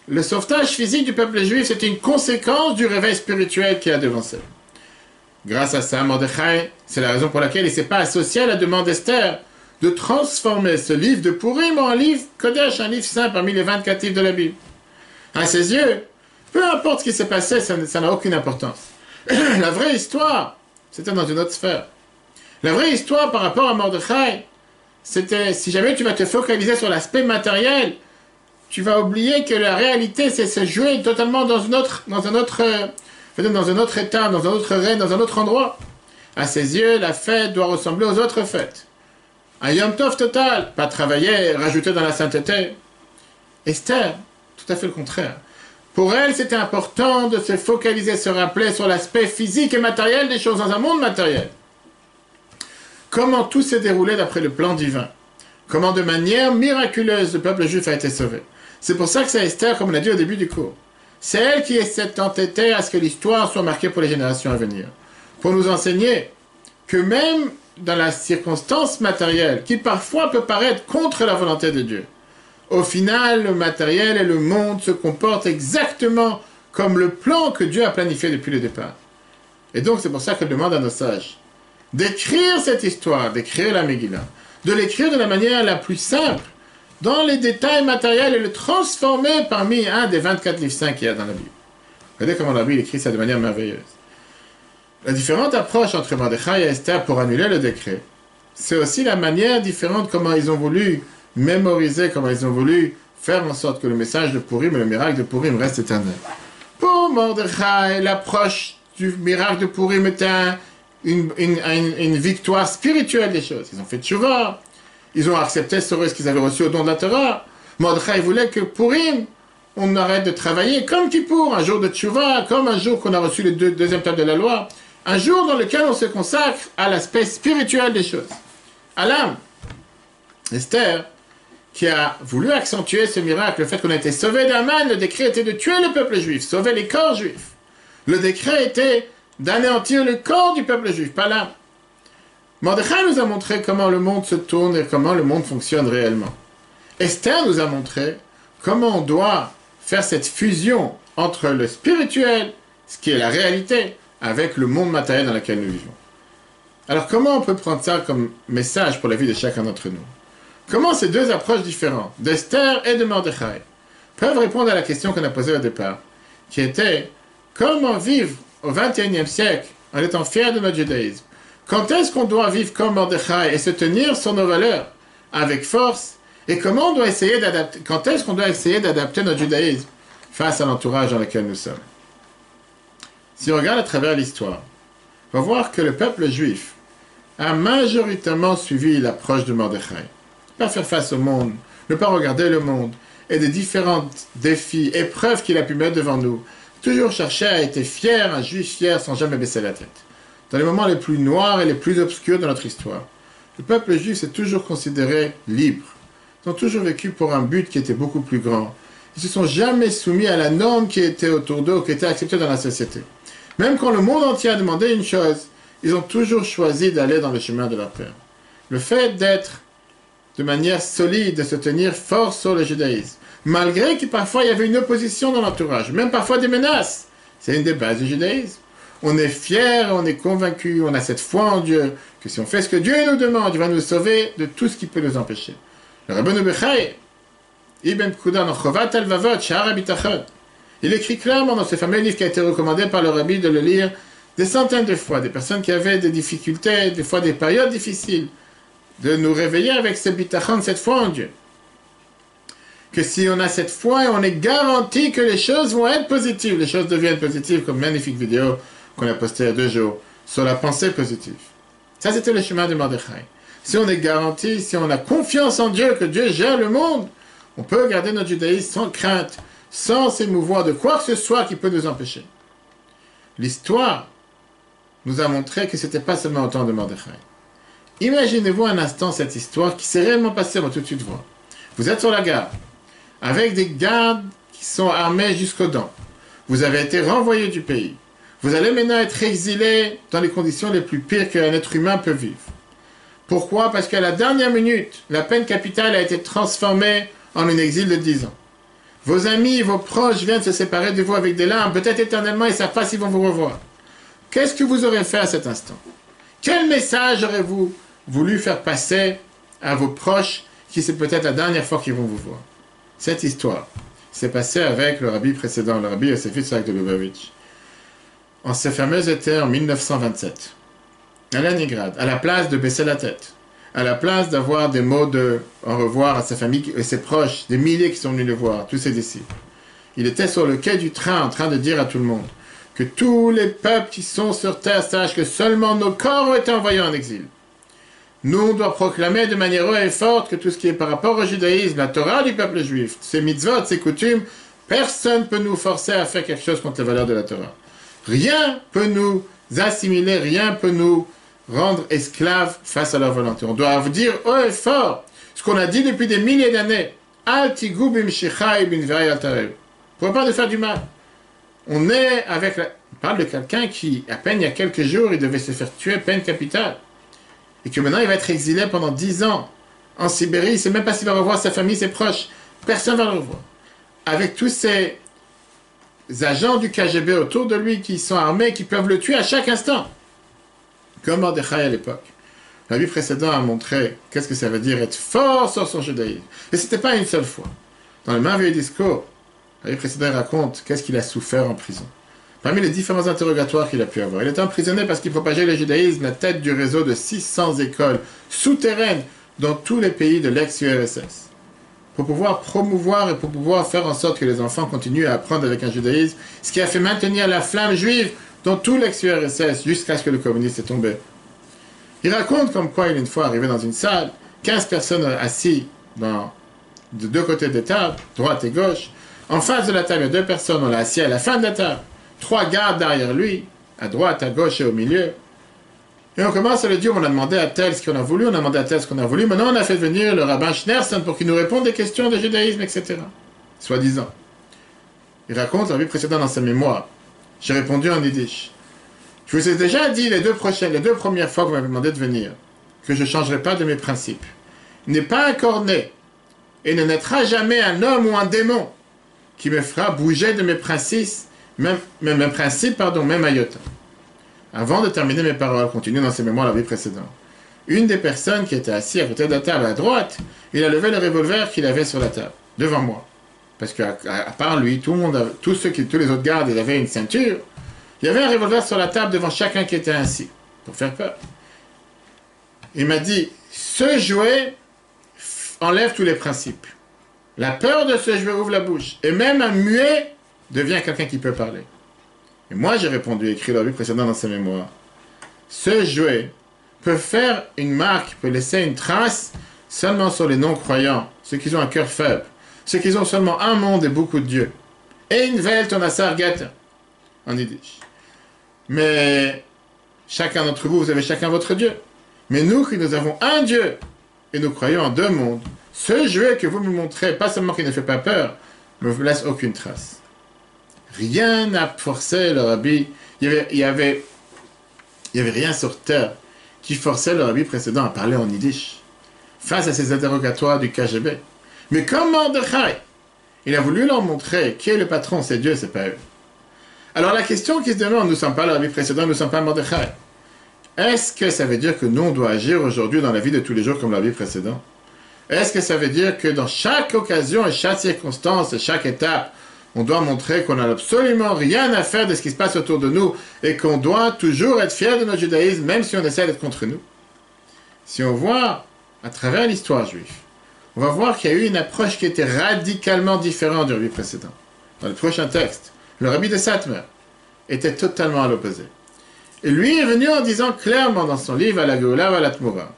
le sauvetage physique du peuple juif, c'est une conséquence du réveil spirituel qui a devancé. Grâce à ça, Mordechai, c'est la raison pour laquelle il ne s'est pas associé à la demande d'Esther de transformer ce livre de Purim en un livre Kodesh, un livre saint parmi les 24 livres de la Bible. À ses yeux, peu importe ce qui s'est passé, ça n'a aucune importance. La vraie histoire, c'était dans une autre sphère. La vraie histoire par rapport à Mordechai, c'était, si jamais tu vas te focaliser sur l'aspect matériel, tu vas oublier que la réalité, c'est se jouer totalement dans un autre état, dans un autre règne, dans un autre endroit. À ses yeux, la fête doit ressembler aux autres fêtes. Un Yom Tov total, pas travailler, rajouter dans la sainteté. Esther, tout à fait le contraire. Pour elle, c'était important de se focaliser, se rappeler sur l'aspect physique et matériel des choses dans un monde matériel. Comment tout s'est déroulé d'après le plan divin. Comment de manière miraculeuse le peuple juif a été sauvé. C'est pour ça que c'est Esther, comme on l'a dit au début du cours. C'est elle qui s'est entêtée à ce que l'histoire soit marquée pour les générations à venir. Pour nous enseigner que même dans la circonstance matérielle, qui parfois peut paraître contre la volonté de Dieu, au final, le matériel et le monde se comportent exactement comme le plan que Dieu a planifié depuis le départ. Et donc, c'est pour ça qu'elle demande à nos sages d'écrire cette histoire, d'écrire la Megillah, de l'écrire de la manière la plus simple, dans les détails matériels et le transformer parmi un des 24 livres saints qu'il y a dans la Bible. Regardez comment la Bible écrit ça de manière merveilleuse. La différente approche entre Mordechai et Esther pour annuler le décret, c'est aussi la manière différente comment ils ont voulu mémoriser, comment ils ont voulu faire en sorte que le message de Purim et le miracle de Purim restent éternels. Pour Mordechai, l'approche du miracle de Purim était une victoire spirituelle des choses. Ils ont fait tchouva, ils ont accepté ce qu'ils avaient reçu au don de la Torah. Mordechai voulait que Purim, on arrête de travailler comme Kippour, un jour de tchouva, comme un jour qu'on a reçu le deuxième table de la loi, Un jour dans lequel on se consacre à l'aspect spirituel des choses, à l'âme. Esther, qui a voulu accentuer ce miracle, le fait qu'on a été sauvé d'Aman, le décret était de tuer le peuple juif, sauver les corps juifs. Le décret était d'anéantir le corps du peuple juif, pas l'âme. Mordechai nous a montré comment le monde se tourne et comment le monde fonctionne réellement. Esther nous a montré comment on doit faire cette fusion entre le spirituel, ce qui est la réalité, avec le monde matériel dans lequel nous vivons. Alors comment on peut prendre ça comme message pour la vie de chacun d'entre nous? Comment ces deux approches différentes, d'Esther et de Mordechai, peuvent répondre à la question qu'on a posée au départ, qui était comment vivre au XXIe siècle en étant fier de notre judaïsme? Quand est-ce qu'on doit vivre comme Mordechai et se tenir sur nos valeurs avec force? Et comment on doit essayer d'adapter, quand est-ce qu'on doit essayer d'adapter notre judaïsme face à l'entourage dans lequel nous sommes? Si on regarde à travers l'histoire, on va voir que le peuple juif a majoritairement suivi l'approche de Mordechai. Ne pas faire face au monde, ne pas regarder le monde, et des différents défis, épreuves qu'il a pu mettre devant nous. Toujours chercher à être fier, un juif fier sans jamais baisser la tête. Dans les moments les plus noirs et les plus obscurs de notre histoire, le peuple juif s'est toujours considéré libre. Ils ont toujours vécu pour un but qui était beaucoup plus grand. Ils ne se sont jamais soumis à la norme qui était autour d'eux, qui était acceptée dans la société. Même quand le monde entier a demandé une chose, ils ont toujours choisi d'aller dans le chemin de leur Père. Le fait d'être de manière solide, de se tenir fort sur le judaïsme, malgré que parfois il y avait une opposition dans l'entourage, même parfois des menaces, c'est une des bases du judaïsme. On est fier, on est convaincu, on a cette foi en Dieu, que si on fait ce que Dieu nous demande, il va nous sauver de tout ce qui peut nous empêcher. Le Rabbeinu Bechai, Ibn Pkuda, dans Chovat al-Vavot, Sha'ar HaBitachon, il écrit clairement dans ce fameux livre qui a été recommandé par le Rabbi de le lire des centaines de fois, des personnes qui avaient des difficultés, des fois des périodes difficiles, de nous réveiller avec ce bitachon, cette foi en Dieu. Que si on a cette foi, on est garanti que les choses vont être positives, les choses deviennent positives, comme magnifique vidéo qu'on a postée il y a 2 jours, sur la pensée positive. Ça, c'était le chemin de Mordechai. Si on est garanti, si on a confiance en Dieu, que Dieu gère le monde, on peut garder notre judaïsme sans crainte, sans s'émouvoir de quoi que ce soit qui peut nous empêcher. L'histoire nous a montré que ce n'était pas seulement au temps de Mordechai. Imaginez-vous un instant cette histoire qui s'est réellement passée, on va tout de suite voir. Vous êtes sur la gare, avec des gardes qui sont armés jusqu'aux dents. Vous avez été renvoyé du pays. Vous allez maintenant être exilé dans les conditions les plus pires qu'un être humain peut vivre. Pourquoi? Parce qu'à la dernière minute, la peine capitale a été transformée en un exil de 10 ans. Vos amis, vos proches viennent se séparer de vous avec des larmes, peut-être éternellement, ils ne savent pas s'ils vont vous revoir. Qu'est-ce que vous aurez fait à cet instant? Quel message aurez-vous voulu faire passer à vos proches qui c'est peut-être la dernière fois qu'ils vont vous voir? Cette histoire s'est passée avec le rabbi précédent, le rabbi Yosef Yitzhak de Lubavitch, en ce fameux été en 1927, à Leningrad, à la place de baisser la tête, à la place d'avoir des mots de au revoir à sa famille et ses proches, des milliers qui sont venus le voir, tous ses disciples. Il était sur le quai du train en train de dire à tout le monde que tous les peuples qui sont sur terre sachent que seulement nos corps ont été envoyés en exil. Nous, on doit proclamer de manière haute et forte que tout ce qui est par rapport au judaïsme, la Torah du peuple juif, ses mitzvot, ses coutumes, personne ne peut nous forcer à faire quelque chose contre les valeurs de la Torah. Rien peut nous assimiler, rien peut nous rendre esclaves face à leur volonté. On doit dire haut et fort ce qu'on a dit depuis des milliers d'années. Al tigou bimshichai bin ve'ay al tarev. On ne peut pas nous faire du mal. On est avec on parle de quelqu'un qui, à peine il y a quelques jours, il devait se faire tuer peine capitale. Et que maintenant il va être exilé pendant 10 ans en Sibérie. Il ne sait même pas s'il va revoir sa famille, ses proches. Personne ne va le revoir. Avec tous ces agents du KGB autour de lui qui sont armés, qui peuvent le tuer à chaque instant. Comme Mordechai à l'époque. La vie précédente a montré qu'est-ce que ça veut dire être fort sur son judaïsme. Et ce n'était pas une seule fois. Dans le merveilleux discours, la vie précédente raconte qu'est-ce qu'il a souffert en prison. Parmi les différents interrogatoires qu'il a pu avoir, il était emprisonné parce qu'il propageait le judaïsme, la tête du réseau de 600 écoles souterraines dans tous les pays de l'ex-URSS. Pour pouvoir promouvoir et pour pouvoir faire en sorte que les enfants continuent à apprendre avec un judaïsme, ce qui a fait maintenir la flamme juive dans tout l'ex-URSS jusqu'à ce que le communisme est tombé. Il raconte comme quoi il est une fois arrivé dans une salle, 15 personnes assises de 2 côtés des tables, droite et gauche. En face de la table, il y a 2 personnes, on l'a assis à la fin de la table. 3 gardes derrière lui, à droite, à gauche et au milieu. Et on commence à lui dire, on a demandé à tel ce qu'on a voulu, on a demandé à tel ce qu'on a voulu. Maintenant, on a fait venir le rabbin Schneerson pour qu'il nous réponde des questions de judaïsme, etc. Soi-disant. Il raconte la vie précédente dans sa mémoire. J'ai répondu en yiddish. Je vous ai déjà dit les deux premières fois que vous m'avez demandé de venir, que je ne changerai pas de mes principes. Il n'est pas incorné et ne naîtra jamais un homme ou un démon qui me fera bouger de mes principes, même iota. Avant de terminer mes paroles, continue dans ses mémoires la vie précédente. Une des personnes qui était assise à côté de la table à droite, il a levé le revolver qu'il avait sur la table, devant moi. Parce qu'à part lui, tous les autres gardes, ils avaient une ceinture. Il y avait un revolver sur la table devant chacun qui était assis, pour faire peur. Il m'a dit, ce jouet enlève tous les principes. La peur de ce jouet ouvre la bouche. Et même un muet devient quelqu'un qui peut parler. Et moi, j'ai répondu, écrit la vie précédente dans ses mémoires. Ce jouet peut faire une marque, peut laisser une trace seulement sur les non-croyants, ceux qui ont un cœur faible, ceux qui ont seulement un monde et beaucoup de dieux. Ein Welt und Asar Götter, en yiddish. Mais chacun d'entre vous, vous avez chacun votre Dieu. Mais nous, qui nous avons un Dieu, et nous croyons en deux mondes, ce jouet que vous me montrez, pas seulement qu'il ne fait pas peur, ne vous laisse aucune trace. Rien n'a forcé le rabbi. Il y avait rien sur terre qui forçait le rabbi précédent à parler en yiddish face à ces interrogatoires du KGB. Mais comme Mordechai, il a voulu leur montrer qui est le patron, c'est Dieu, c'est pas eux. Alors la question qui se demande, nous ne sommes pas le rabbi précédent, nous ne sommes pas Mordechai. Est-ce que ça veut dire que nous, on doit agir aujourd'hui dans la vie de tous les jours comme le rabbi précédent? Est-ce que ça veut dire que dans chaque occasion et chaque circonstance et chaque étape, on doit montrer qu'on n'a absolument rien à faire de ce qui se passe autour de nous et qu'on doit toujours être fier de notre judaïsme, même si on essaie d'être contre nous? Si on voit à travers l'histoire juive, on va voir qu'il y a eu une approche qui était radicalement différente du rabbi précédent. Dans le prochain texte, le rabbi de Satmar était totalement à l'opposé. Et lui est venu en disant clairement dans son livre, à la Geoula, à la Tmoura,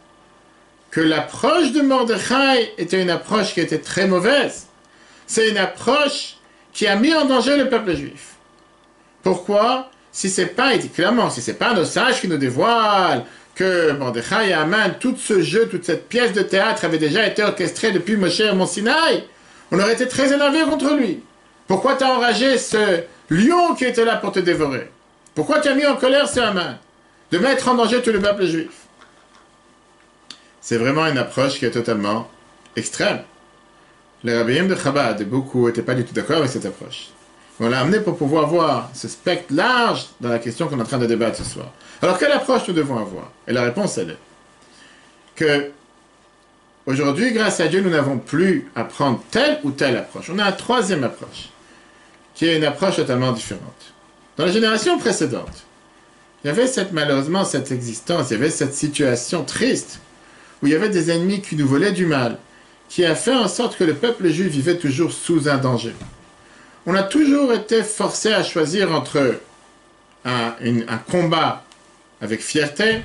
que l'approche de Mordechai était une approche qui était très mauvaise. C'est une approche qui a mis en danger le peuple juif. Pourquoi? Si c'est pas, il dit clairement, si c'est pas nos sages qui nous dévoilent que Mordechai et Haman, tout ce jeu, toute cette pièce de théâtre avait déjà été orchestrée depuis Moshe et Mont Sinaï, on aurait été très énervé contre lui. Pourquoi t'as enragé ce lion qui était là pour te dévorer? Pourquoi tu as mis en colère ce Haman de mettre en danger tout le peuple juif? C'est vraiment une approche qui est totalement extrême. Les rabbins de Chabad, beaucoup n'étaient pas du tout d'accord avec cette approche. On l'a amené pour pouvoir voir ce spectre large dans la question qu'on est en train de débattre ce soir. Alors, quelle approche nous devons avoir? Et la réponse, elle est que aujourd'hui, grâce à Dieu, nous n'avons plus à prendre telle ou telle approche. On a une troisième approche, qui est une approche totalement différente. Dans la génération précédente, il y avait malheureusement cette existence, il y avait cette situation triste, où il y avait des ennemis qui nous volaient du mal, qui a fait en sorte que le peuple juif vivait toujours sous un danger. On a toujours été forcé à choisir entre un combat avec fierté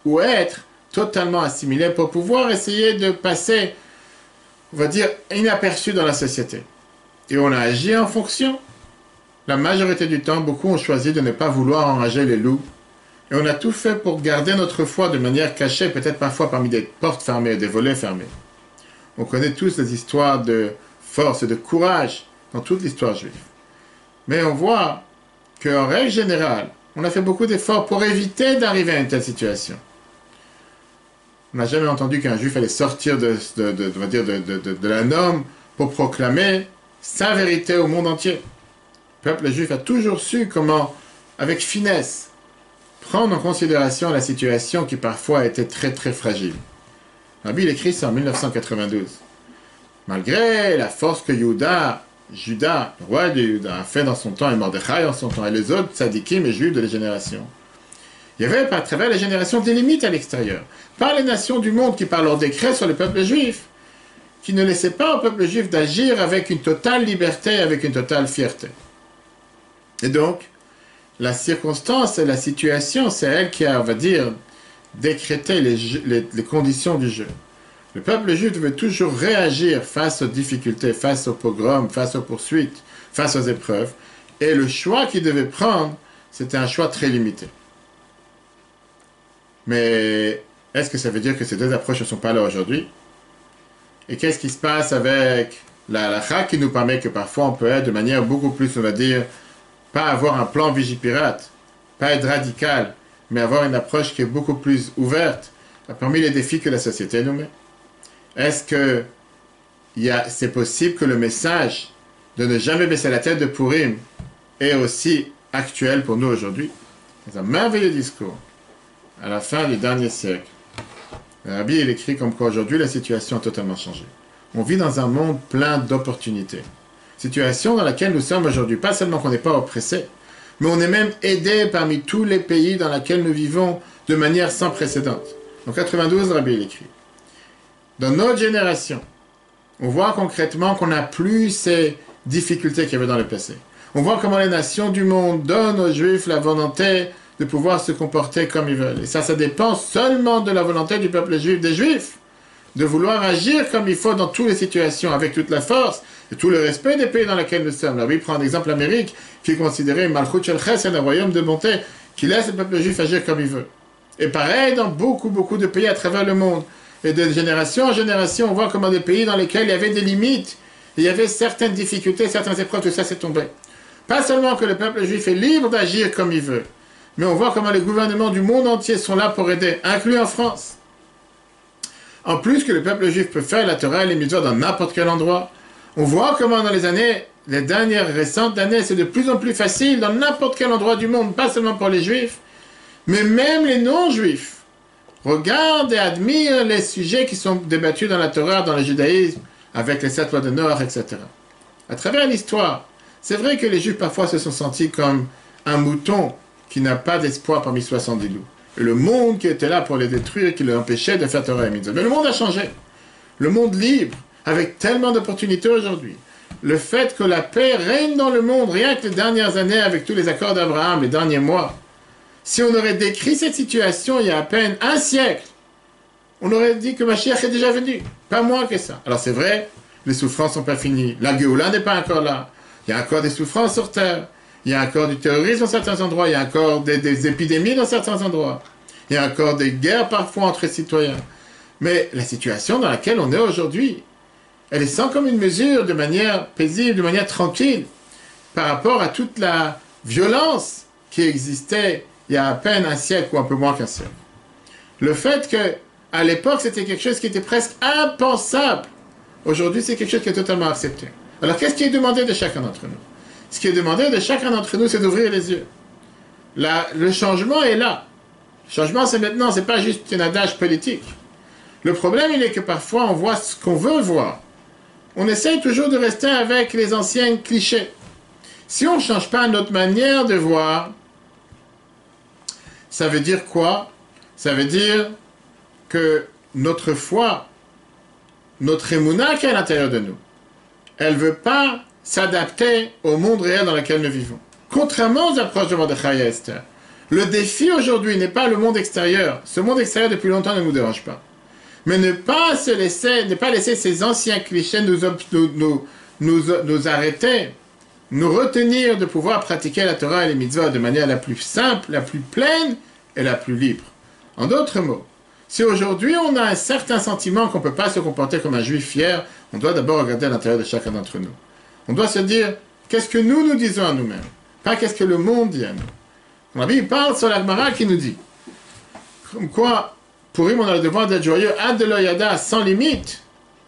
ou être totalement assimilé pour pouvoir essayer de passer, on va dire, inaperçu dans la société. Et on a agi en fonction. La majorité du temps, beaucoup ont choisi de ne pas vouloir enrager les loups. Et on a tout fait pour garder notre foi de manière cachée, peut-être parfois parmi des portes fermées, des volets fermés. On connaît tous les histoires de force et de courage dans toute l'histoire juive. Mais on voit qu'en règle générale, on a fait beaucoup d'efforts pour éviter d'arriver à une telle situation. On n'a jamais entendu qu'un juif allait sortir de la norme pour proclamer sa vérité au monde entier. Le peuple juif a toujours su comment, avec finesse, prendre en considération la situation qui parfois était très très fragile. Rabbi écrit ça en 1992. Malgré la force que Juda, le roi de Juda, a fait dans son temps, et Mordechai en son temps, et les autres tzadikim et juifs de la génération, il y avait à travers les générations des limites à l'extérieur, par les nations du monde qui, par leur décret sur le peuple juif, qui ne laissaient pas au peuple juif d'agir avec une totale liberté, avec une totale fierté. Et donc, la circonstance et la situation, c'est elle qui a, on va dire, décrété les conditions du jeu. Le peuple juif devait toujours réagir face aux difficultés, face aux pogroms, face aux poursuites, face aux épreuves. Et le choix qu'il devait prendre, c'était un choix très limité. Mais est-ce que ça veut dire que ces deux approches ne sont pas là aujourd'hui? Et qu'est-ce qui se passe avec la halakha qui nous permet que parfois on peut être de manière beaucoup plus, on va dire, pas avoir un plan Vigipirate, pas être radical, mais avoir une approche qui est beaucoup plus ouverte parmi les défis que la société nous met? Est-ce que c'est possible que le message de ne jamais baisser la tête de Purim est aussi actuel pour nous aujourd'hui? C'est un merveilleux discours à la fin du dernier siècle. Le Rabbi, il écrit comme quoi aujourd'hui la situation a totalement changé. On vit dans un monde plein d'opportunités. Situation dans laquelle nous sommes aujourd'hui, pas seulement qu'on n'est pas oppressé, mais on est même aidé parmi tous les pays dans lesquels nous vivons de manière sans précédent. En 92, Rabbi, il écrit. Dans notre génération, on voit concrètement qu'on n'a plus ces difficultés qu'il y avait dans le passé. On voit comment les nations du monde donnent aux Juifs la volonté de pouvoir se comporter comme ils veulent. Et ça dépend seulement de la volonté du peuple juif, des Juifs, de vouloir agir comme il faut dans toutes les situations, avec toute la force et tout le respect des pays dans lesquels nous sommes. Là, oui, prend l'exemple l'Amérique, qui est considérée Malchut Shel Chesed, un royaume de bonté, qui laisse le peuple juif agir comme il veut. Et pareil dans beaucoup de pays à travers le monde. Et de génération en génération, on voit comment des pays dans lesquels il y avait des limites, il y avait certaines difficultés, certaines épreuves, tout ça s'est tombé. Pas seulement que le peuple juif est libre d'agir comme il veut, mais on voit comment les gouvernements du monde entier sont là pour aider, inclus en France. En plus que le peuple juif peut faire la Torah et les mitzvot dans n'importe quel endroit, on voit comment dans les dernières récentes années, c'est de plus en plus facile dans n'importe quel endroit du monde, pas seulement pour les juifs, mais même les non-juifs. Regarde et admire les sujets qui sont débattus dans la Torah, dans le judaïsme, avec les 7 lois de Noach, etc. À travers l'histoire, c'est vrai que les juifs parfois se sont sentis comme un mouton qui n'a pas d'espoir parmi 70 loups. Et le monde qui était là pour les détruire, qui les empêchait de faire Torah et Mitzvot. Mais le monde a changé. Le monde libre, avec tellement d'opportunités aujourd'hui. Le fait que la paix règne dans le monde, rien que les dernières années, avec tous les accords d'Abraham, les derniers mois. Si on aurait décrit cette situation il y a à peine un siècle, on aurait dit que Mashiach est déjà venu. Pas moins que ça. Alors c'est vrai, les souffrances sont pas finies. La Géoula n'est pas encore là. Il y a encore des souffrances sur Terre. Il y a encore du terrorisme dans certains endroits. Il y a encore des épidémies dans certains endroits. Il y a encore des guerres parfois entre citoyens. Mais la situation dans laquelle on est aujourd'hui, elle est sans commune mesure, de manière paisible, de manière tranquille, par rapport à toute la violence qui existait il y a à peine un siècle ou un peu moins qu'un siècle. Le fait qu'à l'époque, c'était quelque chose qui était presque impensable. Aujourd'hui, c'est quelque chose qui est totalement accepté. Alors, qu'est-ce qui est demandé de chacun d'entre nous? Ce qui est demandé de chacun d'entre nous, c'est d'ouvrir les yeux. Le changement est là. Le changement, c'est maintenant, c'est pas juste un adage politique. Le problème, il est que parfois, on voit ce qu'on veut voir. On essaye toujours de rester avec les anciens clichés. Si on ne change pas notre manière de voir, ça veut dire quoi? Ça veut dire que notre foi, notre émouna qui est à l'intérieur de nous, elle ne veut pas s'adapter au monde réel dans lequel nous vivons. Contrairement aux approches de Mordechai et Esther, le défi aujourd'hui n'est pas le monde extérieur. Ce monde extérieur, depuis longtemps, ne nous dérange pas. Mais ne pas laisser ces anciens clichés nous arrêter, nous retenir de pouvoir pratiquer la Torah et les mitzvot de manière la plus simple, la plus pleine et la plus libre. En d'autres mots, si aujourd'hui on a un certain sentiment qu'on ne peut pas se comporter comme un juif fier, on doit d'abord regarder à l'intérieur de chacun d'entre nous. On doit se dire, qu'est-ce que nous disons à nous-mêmes, pas qu'est-ce que le monde dit à nous. La Bible parle sur la Gemara qui nous dit, comme quoi, pour lui, on a le devoir d'être joyeux, ad de l'oyada, sans limite,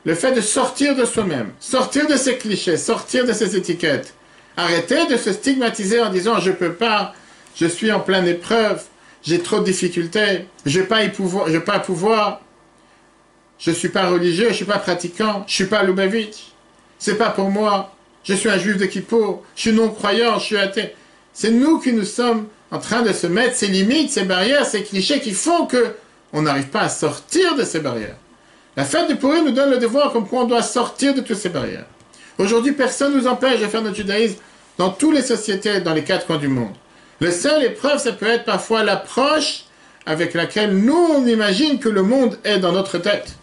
le fait de sortir de soi-même, sortir de ces clichés, sortir de ces étiquettes, arrêter de se stigmatiser en disant, je peux pas, je suis en pleine épreuve, j'ai trop de difficultés, je n'ai pas à pouvoir, je ne suis pas religieux, je ne suis pas pratiquant, je ne suis pas Lubavitch, c'est pas pour moi, je suis un juif de Kippour, je suis non-croyant, je suis athée. C'est nous qui nous sommes en train de se mettre ces limites, ces barrières, ces clichés qui font qu'on n'arrive pas à sortir de ces barrières. La fête de Purim nous donne le devoir comme quoi on doit sortir de toutes ces barrières. Aujourd'hui, personne ne nous empêche de faire notre judaïsme dans toutes les sociétés, dans les 4 coins du monde. La seule épreuve, ça peut être parfois l'approche avec laquelle nous, on imagine que le monde est dans notre tête,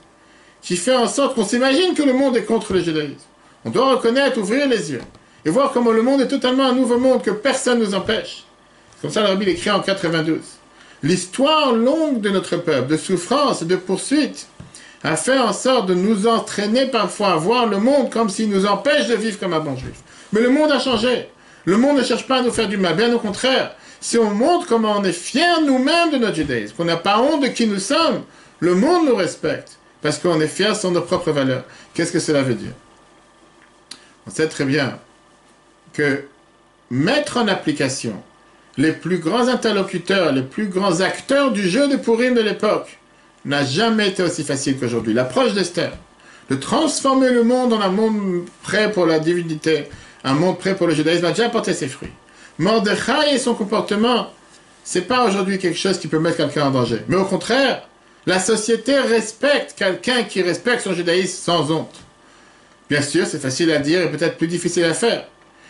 qui fait en sorte qu'on s'imagine que le monde est contre le judaïsme. On doit reconnaître, ouvrir les yeux, et voir comment le monde est totalement un nouveau monde que personne ne nous empêche. Comme ça, le Rabbi l'écrit en 92. L'histoire longue de notre peuple, de souffrance et de poursuite, a fait en sorte de nous entraîner parfois à voir le monde comme s'il nous empêche de vivre comme un bon juif. Mais le monde a changé. Le monde ne cherche pas à nous faire du mal, bien au contraire. Si on montre comment on est fiers nous-mêmes de notre judaïsme, qu'on n'a pas honte de qui nous sommes, le monde nous respecte, parce qu'on est fiers sur nos propres valeurs. Qu'est-ce que cela veut dire? On sait très bien que mettre en application les plus grands interlocuteurs, les plus grands acteurs du jeu de Purim de l'époque n'a jamais été aussi facile qu'aujourd'hui. L'approche d'Esther, de transformer le monde en un monde prêt pour la divinité, un monde prêt pour le judaïsme, a déjà porté ses fruits. Mordechai et son comportement, c'est pas aujourd'hui quelque chose qui peut mettre quelqu'un en danger. Mais au contraire, la société respecte quelqu'un qui respecte son judaïsme sans honte. Bien sûr, c'est facile à dire et peut-être plus difficile à faire.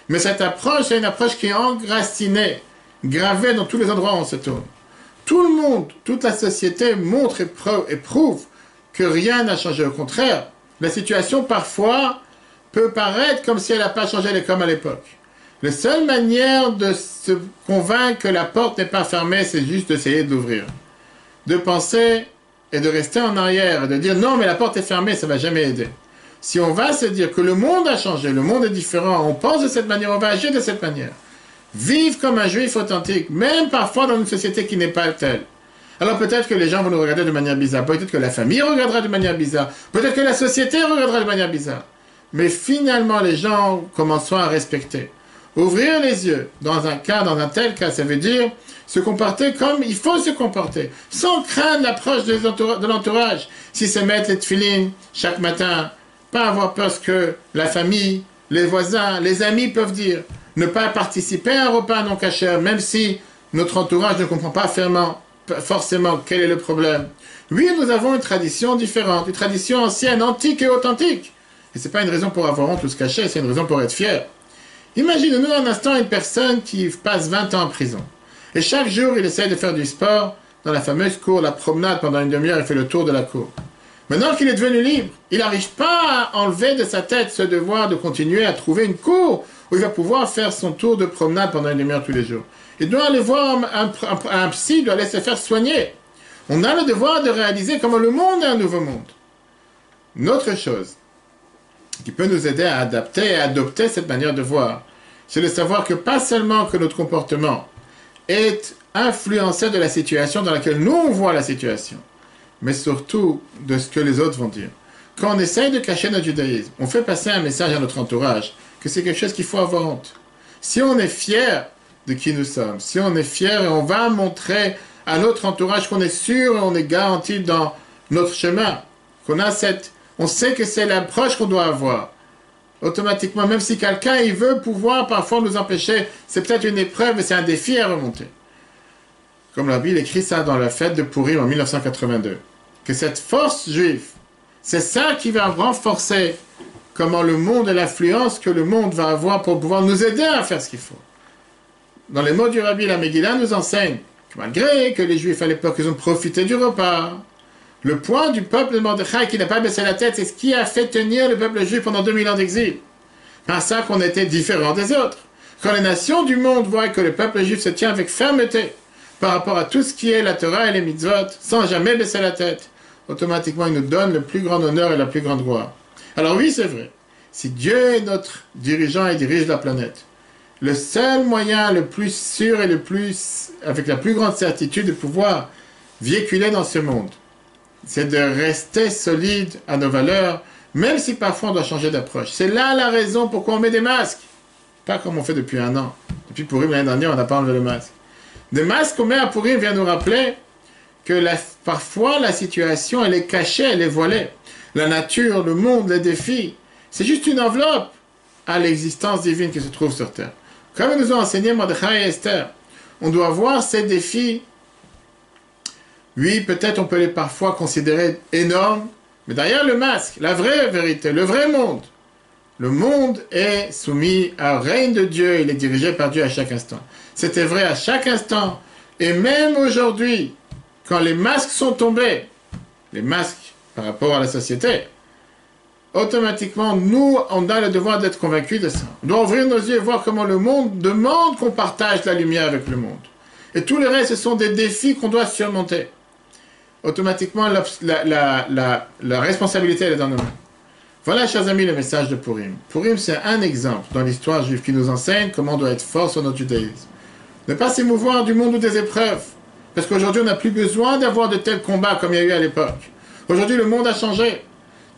Mais cette approche, c'est une approche qui est enracinée, gravée dans tous les endroits où on se tourne. Tout le monde, toute la société montre et prouve que rien n'a changé. Au contraire, la situation parfois peut paraître comme si elle n'a pas changé comme à l'époque. La seule manière de se convaincre que la porte n'est pas fermée, c'est juste d'essayer de l'ouvrir. De penser et de rester en arrière et de dire non mais la porte est fermée, ça ne va jamais aider. Si on va se dire que le monde a changé, le monde est différent, on pense de cette manière, on va agir de cette manière. Vivre comme un juif authentique, même parfois dans une société qui n'est pas telle. Alors peut-être que les gens vont nous regarder de manière bizarre, peut-être que la famille regardera de manière bizarre, peut-être que la société regardera de manière bizarre. Mais finalement, les gens commenceront à respecter. Ouvrir les yeux, dans un tel cas, ça veut dire se comporter comme il faut se comporter, sans craindre l'approche de l'entourage. Si c'est mettre les tefilines chaque matin, pas avoir peur ce que la famille, les voisins, les amis peuvent dire. Ne pas participer à un repas non kasher, même si notre entourage ne comprend pas forcément quel est le problème. Oui, nous avons une tradition différente, une tradition ancienne, antique et authentique. Et ce n'est pas une raison pour avoir honte ou se cacher, c'est une raison pour être fier. Imaginez-nous un instant une personne qui passe 20 ans en prison. Et chaque jour, il essaie de faire du sport dans la fameuse cour, la promenade pendant une demi-heure, il fait le tour de la cour. Maintenant qu'il est devenu libre, il n'arrive pas à enlever de sa tête ce devoir de continuer à trouver une cour où il va pouvoir faire son tour de promenade pendant une demi-heure tous les jours. Il doit aller voir un psy, il doit aller se faire soigner. On a le devoir de réaliser comment le monde est un nouveau monde. Une autre chose qui peut nous aider à adapter et à adopter cette manière de voir, c'est de savoir que pas seulement que notre comportement est influencé de la situation dans laquelle nous on voit la situation, mais surtout de ce que les autres vont dire. Quand on essaye de cacher notre judaïsme, on fait passer un message à notre entourage que c'est quelque chose qu'il faut avoir honte. Si on est fier de qui nous sommes, si on est fier et on va montrer à notre entourage qu'on est sûr et on est garanti dans notre chemin, on sait que c'est l'approche qu'on doit avoir. Automatiquement, même si quelqu'un il veut pouvoir parfois nous empêcher, c'est peut-être une épreuve, mais c'est un défi à remonter. Comme la Bible écrit ça dans la fête de Purim en 1982, que cette force juive, c'est ça qui va renforcer comment le monde et l'influence que le monde va avoir pour pouvoir nous aider à faire ce qu'il faut. Dans les mots du Rabbi, la Megillah nous enseigne que malgré que les Juifs à l'époque, ils ont profité du repas, le point du peuple de Mordechai qui n'a pas baissé la tête, c'est ce qui a fait tenir le peuple juif pendant 2000 ans d'exil. Par ça qu'on était différents des autres. Quand les nations du monde voient que le peuple juif se tient avec fermeté par rapport à tout ce qui est la Torah et les mitzvot, sans jamais baisser la tête, automatiquement ils nous donnent le plus grand honneur et la plus grande gloire. Alors oui, c'est vrai. Si Dieu est notre dirigeant et dirige la planète, le seul moyen le plus sûr et avec la plus grande certitude de pouvoir véhiculer dans ce monde, c'est de rester solide à nos valeurs, même si parfois on doit changer d'approche. C'est là la raison pourquoi on met des masques. Pas comme on fait depuis un an. Depuis Purim l'année dernière, on n'a pas enlevé le masque. Des masques qu'on met à Purim vient nous rappeler que parfois la situation, elle est cachée, elle est voilée. La nature, le monde, les défis, c'est juste une enveloppe à l'existence divine qui se trouve sur terre. Comme nous ont enseigné Mordechai et Esther, on doit voir ces défis. Oui, peut-être on peut les parfois considérer énormes, mais derrière le masque, la vraie vérité, le vrai monde, le monde est soumis au règne de Dieu, il est dirigé par Dieu à chaque instant. C'était vrai à chaque instant, et même aujourd'hui, quand les masques sont tombés, les masques par rapport à la société, automatiquement, nous, on a le devoir d'être convaincus de ça. On doit ouvrir nos yeux et voir comment le monde demande qu'on partage la lumière avec le monde. Et tout le reste, ce sont des défis qu'on doit surmonter. Automatiquement, la responsabilité, elle est dans nos mains. Voilà, chers amis, le message de Purim. Purim, c'est un exemple dans l'histoire juive qui nous enseigne comment on doit être fort sur notre judaïsme. Ne pas s'émouvoir du monde ou des épreuves. Parce qu'aujourd'hui, on n'a plus besoin d'avoir de tels combats comme il y a eu à l'époque. Aujourd'hui, le monde a changé.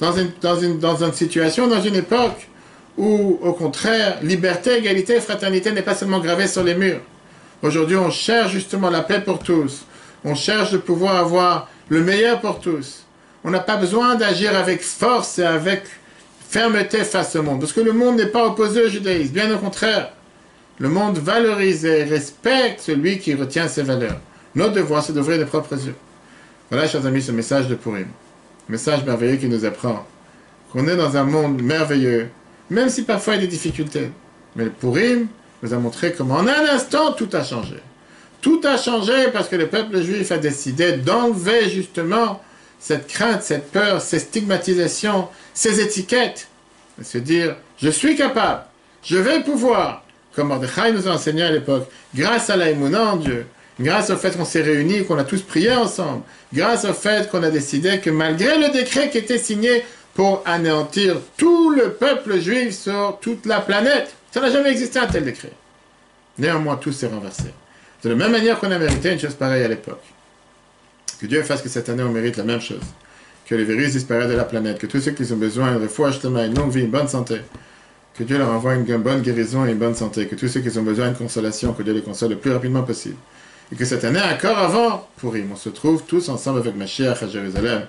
Dans une situation, dans une époque où, au contraire, liberté, égalité, fraternité n'est pas seulement gravée sur les murs. Aujourd'hui, on cherche justement la paix pour tous. On cherche de pouvoir avoir le meilleur pour tous. On n'a pas besoin d'agir avec force et avec fermeté face au monde. Parce que le monde n'est pas opposé au judaïsme. Bien au contraire. Le monde valorise et respecte celui qui retient ses valeurs. Notre devoir, c'est d'ouvrir les propres yeux. Voilà, chers amis, ce message de Purim. Un message merveilleux qui nous apprend qu'on est dans un monde merveilleux, même si parfois il y a des difficultés. Mais le Purim nous a montré comment en un instant tout a changé. Tout a changé parce que le peuple juif a décidé d'enlever justement cette crainte, cette peur, ces stigmatisations, ces étiquettes. Et se dire, je suis capable, je vais pouvoir, comme Mordechai nous a enseigné à l'époque, grâce à l'aïmouna en Dieu, grâce au fait qu'on s'est réunis, qu'on a tous prié ensemble, grâce au fait qu'on a décidé que malgré le décret qui était signé pour anéantir tout le peuple juif sur toute la planète, ça n'a jamais existé un tel décret. Néanmoins, tout s'est renversé. De la même manière qu'on a mérité une chose pareille à l'époque. Que Dieu fasse que cette année on mérite la même chose. Que les virus disparaissent de la planète. Que tous ceux qui ont besoin de foi, justement, une longue vie, une bonne santé. Que Dieu leur envoie une bonne guérison et une bonne santé. Que tous ceux qui ont besoin d'une consolation, que Dieu les console le plus rapidement possible. Et que cette année, encore avant Purim, on se trouve tous ensemble avec Mashiach à Jérusalem.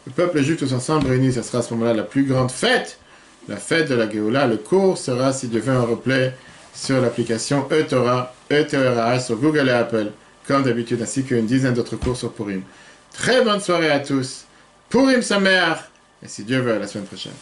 Le peuple juif tous ensemble réunis, ce sera à ce moment-là la plus grande fête. La fête de la Géoula. Le cours sera, si Dieu veut, un replay sur l'application eTorah, eTorah sur Google et Apple, comme d'habitude, ainsi qu'une dizaine d'autres cours sur Purim. Très bonne soirée à tous. Purim Sameach, et si Dieu veut, à la semaine prochaine.